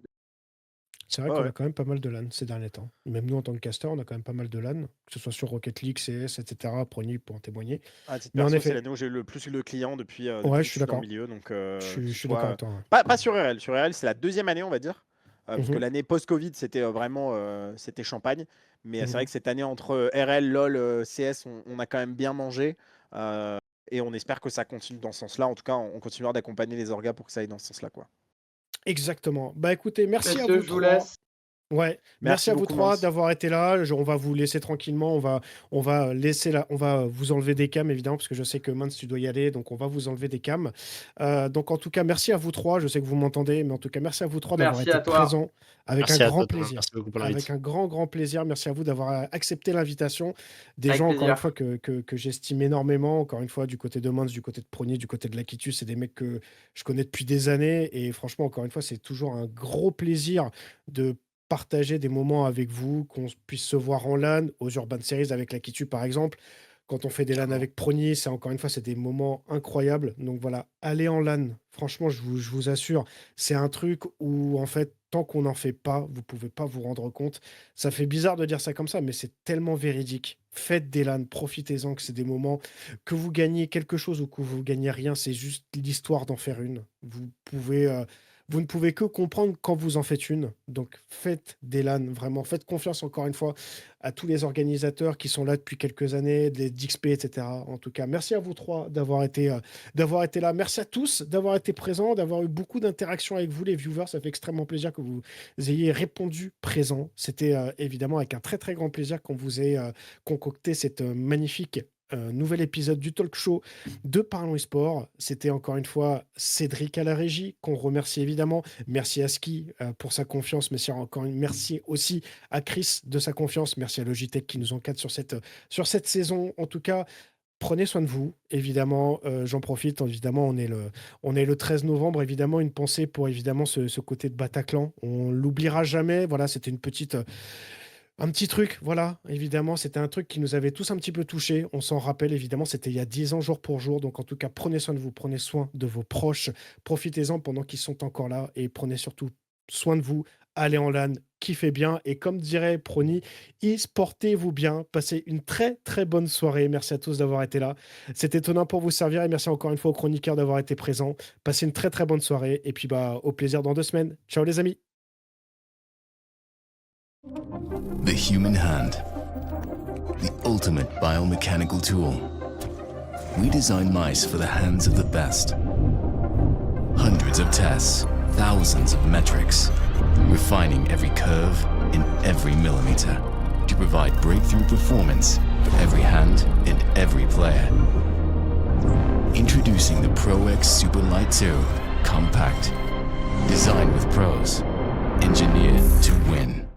C'est vrai Ouais, qu'on ouais. a quand même pas mal de LAN ces derniers temps. Même nous, en tant que caster, on a quand même pas mal de LAN, que ce soit sur Rocket League, CS, etc. Prony pour en témoigner. À titre Mais en perso, c'est effet, l'année où j'ai eu le plus de clients depuis, ouais, depuis je que je suis suis dans le d'accord. milieu. Donc, Je que ce suis d'accord soit. avec toi. Ouais. Pas sur RL. Sur RL, c'est la deuxième année, on va dire. Parce que Mhm, l'année post-Covid, c'était vraiment c'était champagne. Mais c'est vrai mhm. que cette année, entre RL, LOL, CS, on a quand même bien mangé. Euh, et on espère que ça continue dans ce sens-là. En tout cas, on continuera d'accompagner les orgas pour que ça aille dans ce sens-là, quoi. Exactement. Bah écoutez, merci à Messieurs, vous je vous trois. laisse. Ouais, merci Merci à vous beaucoup, trois Mans. d'avoir été là. On va vous laisser tranquillement. On va vous enlever des cams évidemment parce que je sais que Mans tu dois y aller, donc on va vous enlever des cams. Donc en tout cas, merci à vous trois. Je sais que vous m'entendez, mais en tout cas, merci à vous trois d'avoir Merci été à toi. présents avec un Merci à grand toi, Thomas. plaisir. Merci beaucoup pour Avec l'invite. un grand plaisir. Merci à vous d'avoir accepté l'invitation. Des Avec gens, encore une fois, plaisir. que j'estime énormément. Encore une fois, du côté de Mans, du côté de Prony, du côté de Lakitus, c'est des mecs que je connais depuis des années. Et franchement, encore une fois, c'est toujours un gros plaisir de partager des moments avec vous, qu'on puisse se voir en LAN, aux Urban Series avec la Kitu par exemple. Quand on fait des LAN Carrément. avec Prony, c'est encore une fois, c'est des moments incroyables. Donc voilà, allez en LAN. Franchement, je vous assure, c'est un truc où en fait, tant qu'on n'en fait pas, vous pouvez pas vous rendre compte. Ça fait bizarre de dire ça comme ça, mais c'est tellement véridique. Faites des LAN, profitez-en, que c'est des moments que vous gagnez quelque chose ou que vous gagnez rien. C'est juste l'histoire d'en faire une. Vous ne pouvez que comprendre quand vous en faites une. Donc faites des LAN, vraiment. Faites confiance encore une fois à tous les organisateurs qui sont là depuis quelques années, des d'XP, etc. En tout cas, merci à vous trois d'avoir été là. Merci à tous d'avoir été présents, d'avoir eu beaucoup d'interactions avec vous, les viewers. Ça fait extrêmement plaisir que vous ayez répondu présent. C'était évidemment avec un très très grand plaisir qu'on vous ait concocté cette magnifique nouvel épisode du talk show de Parlons eSport. C'était encore une fois Cédric à la régie, qu'on remercie évidemment. Merci à Ski pour sa confiance, mais merci aussi à Chris de sa confiance. Merci à Logitech qui nous encadre sur cette saison. En tout cas, prenez soin de vous, évidemment. J'en profite, évidemment, on est le 13 novembre. Évidemment, une pensée pour évidemment ce côté de Bataclan. On l'oubliera jamais. Voilà, c'était un petit truc, voilà, évidemment, c'était un truc qui nous avait tous un petit peu touchés. On s'en rappelle, évidemment, c'était il y a 10 ans, jour pour jour. Donc, en tout cas, prenez soin de vous, prenez soin de vos proches. Profitez-en pendant qu'ils sont encore là et prenez surtout soin de vous. Allez en LAN, kiffez bien. Et comme dirait Prony, portez-vous bien. Passez une très, très bonne soirée. Merci à tous d'avoir été là. C'était étonnant pour vous servir et merci encore une fois aux chroniqueurs d'avoir été présents. Passez une très, très bonne soirée. Et puis, au plaisir dans 2 semaines. Ciao, les amis. The human hand, the ultimate biomechanical tool. We design mice for the hands of the best. Hundreds of tests, thousands of metrics, refining every curve in every millimeter to provide breakthrough performance for every hand and every player. Introducing the Pro X Superlight 2, compact, designed with pros, engineered to win.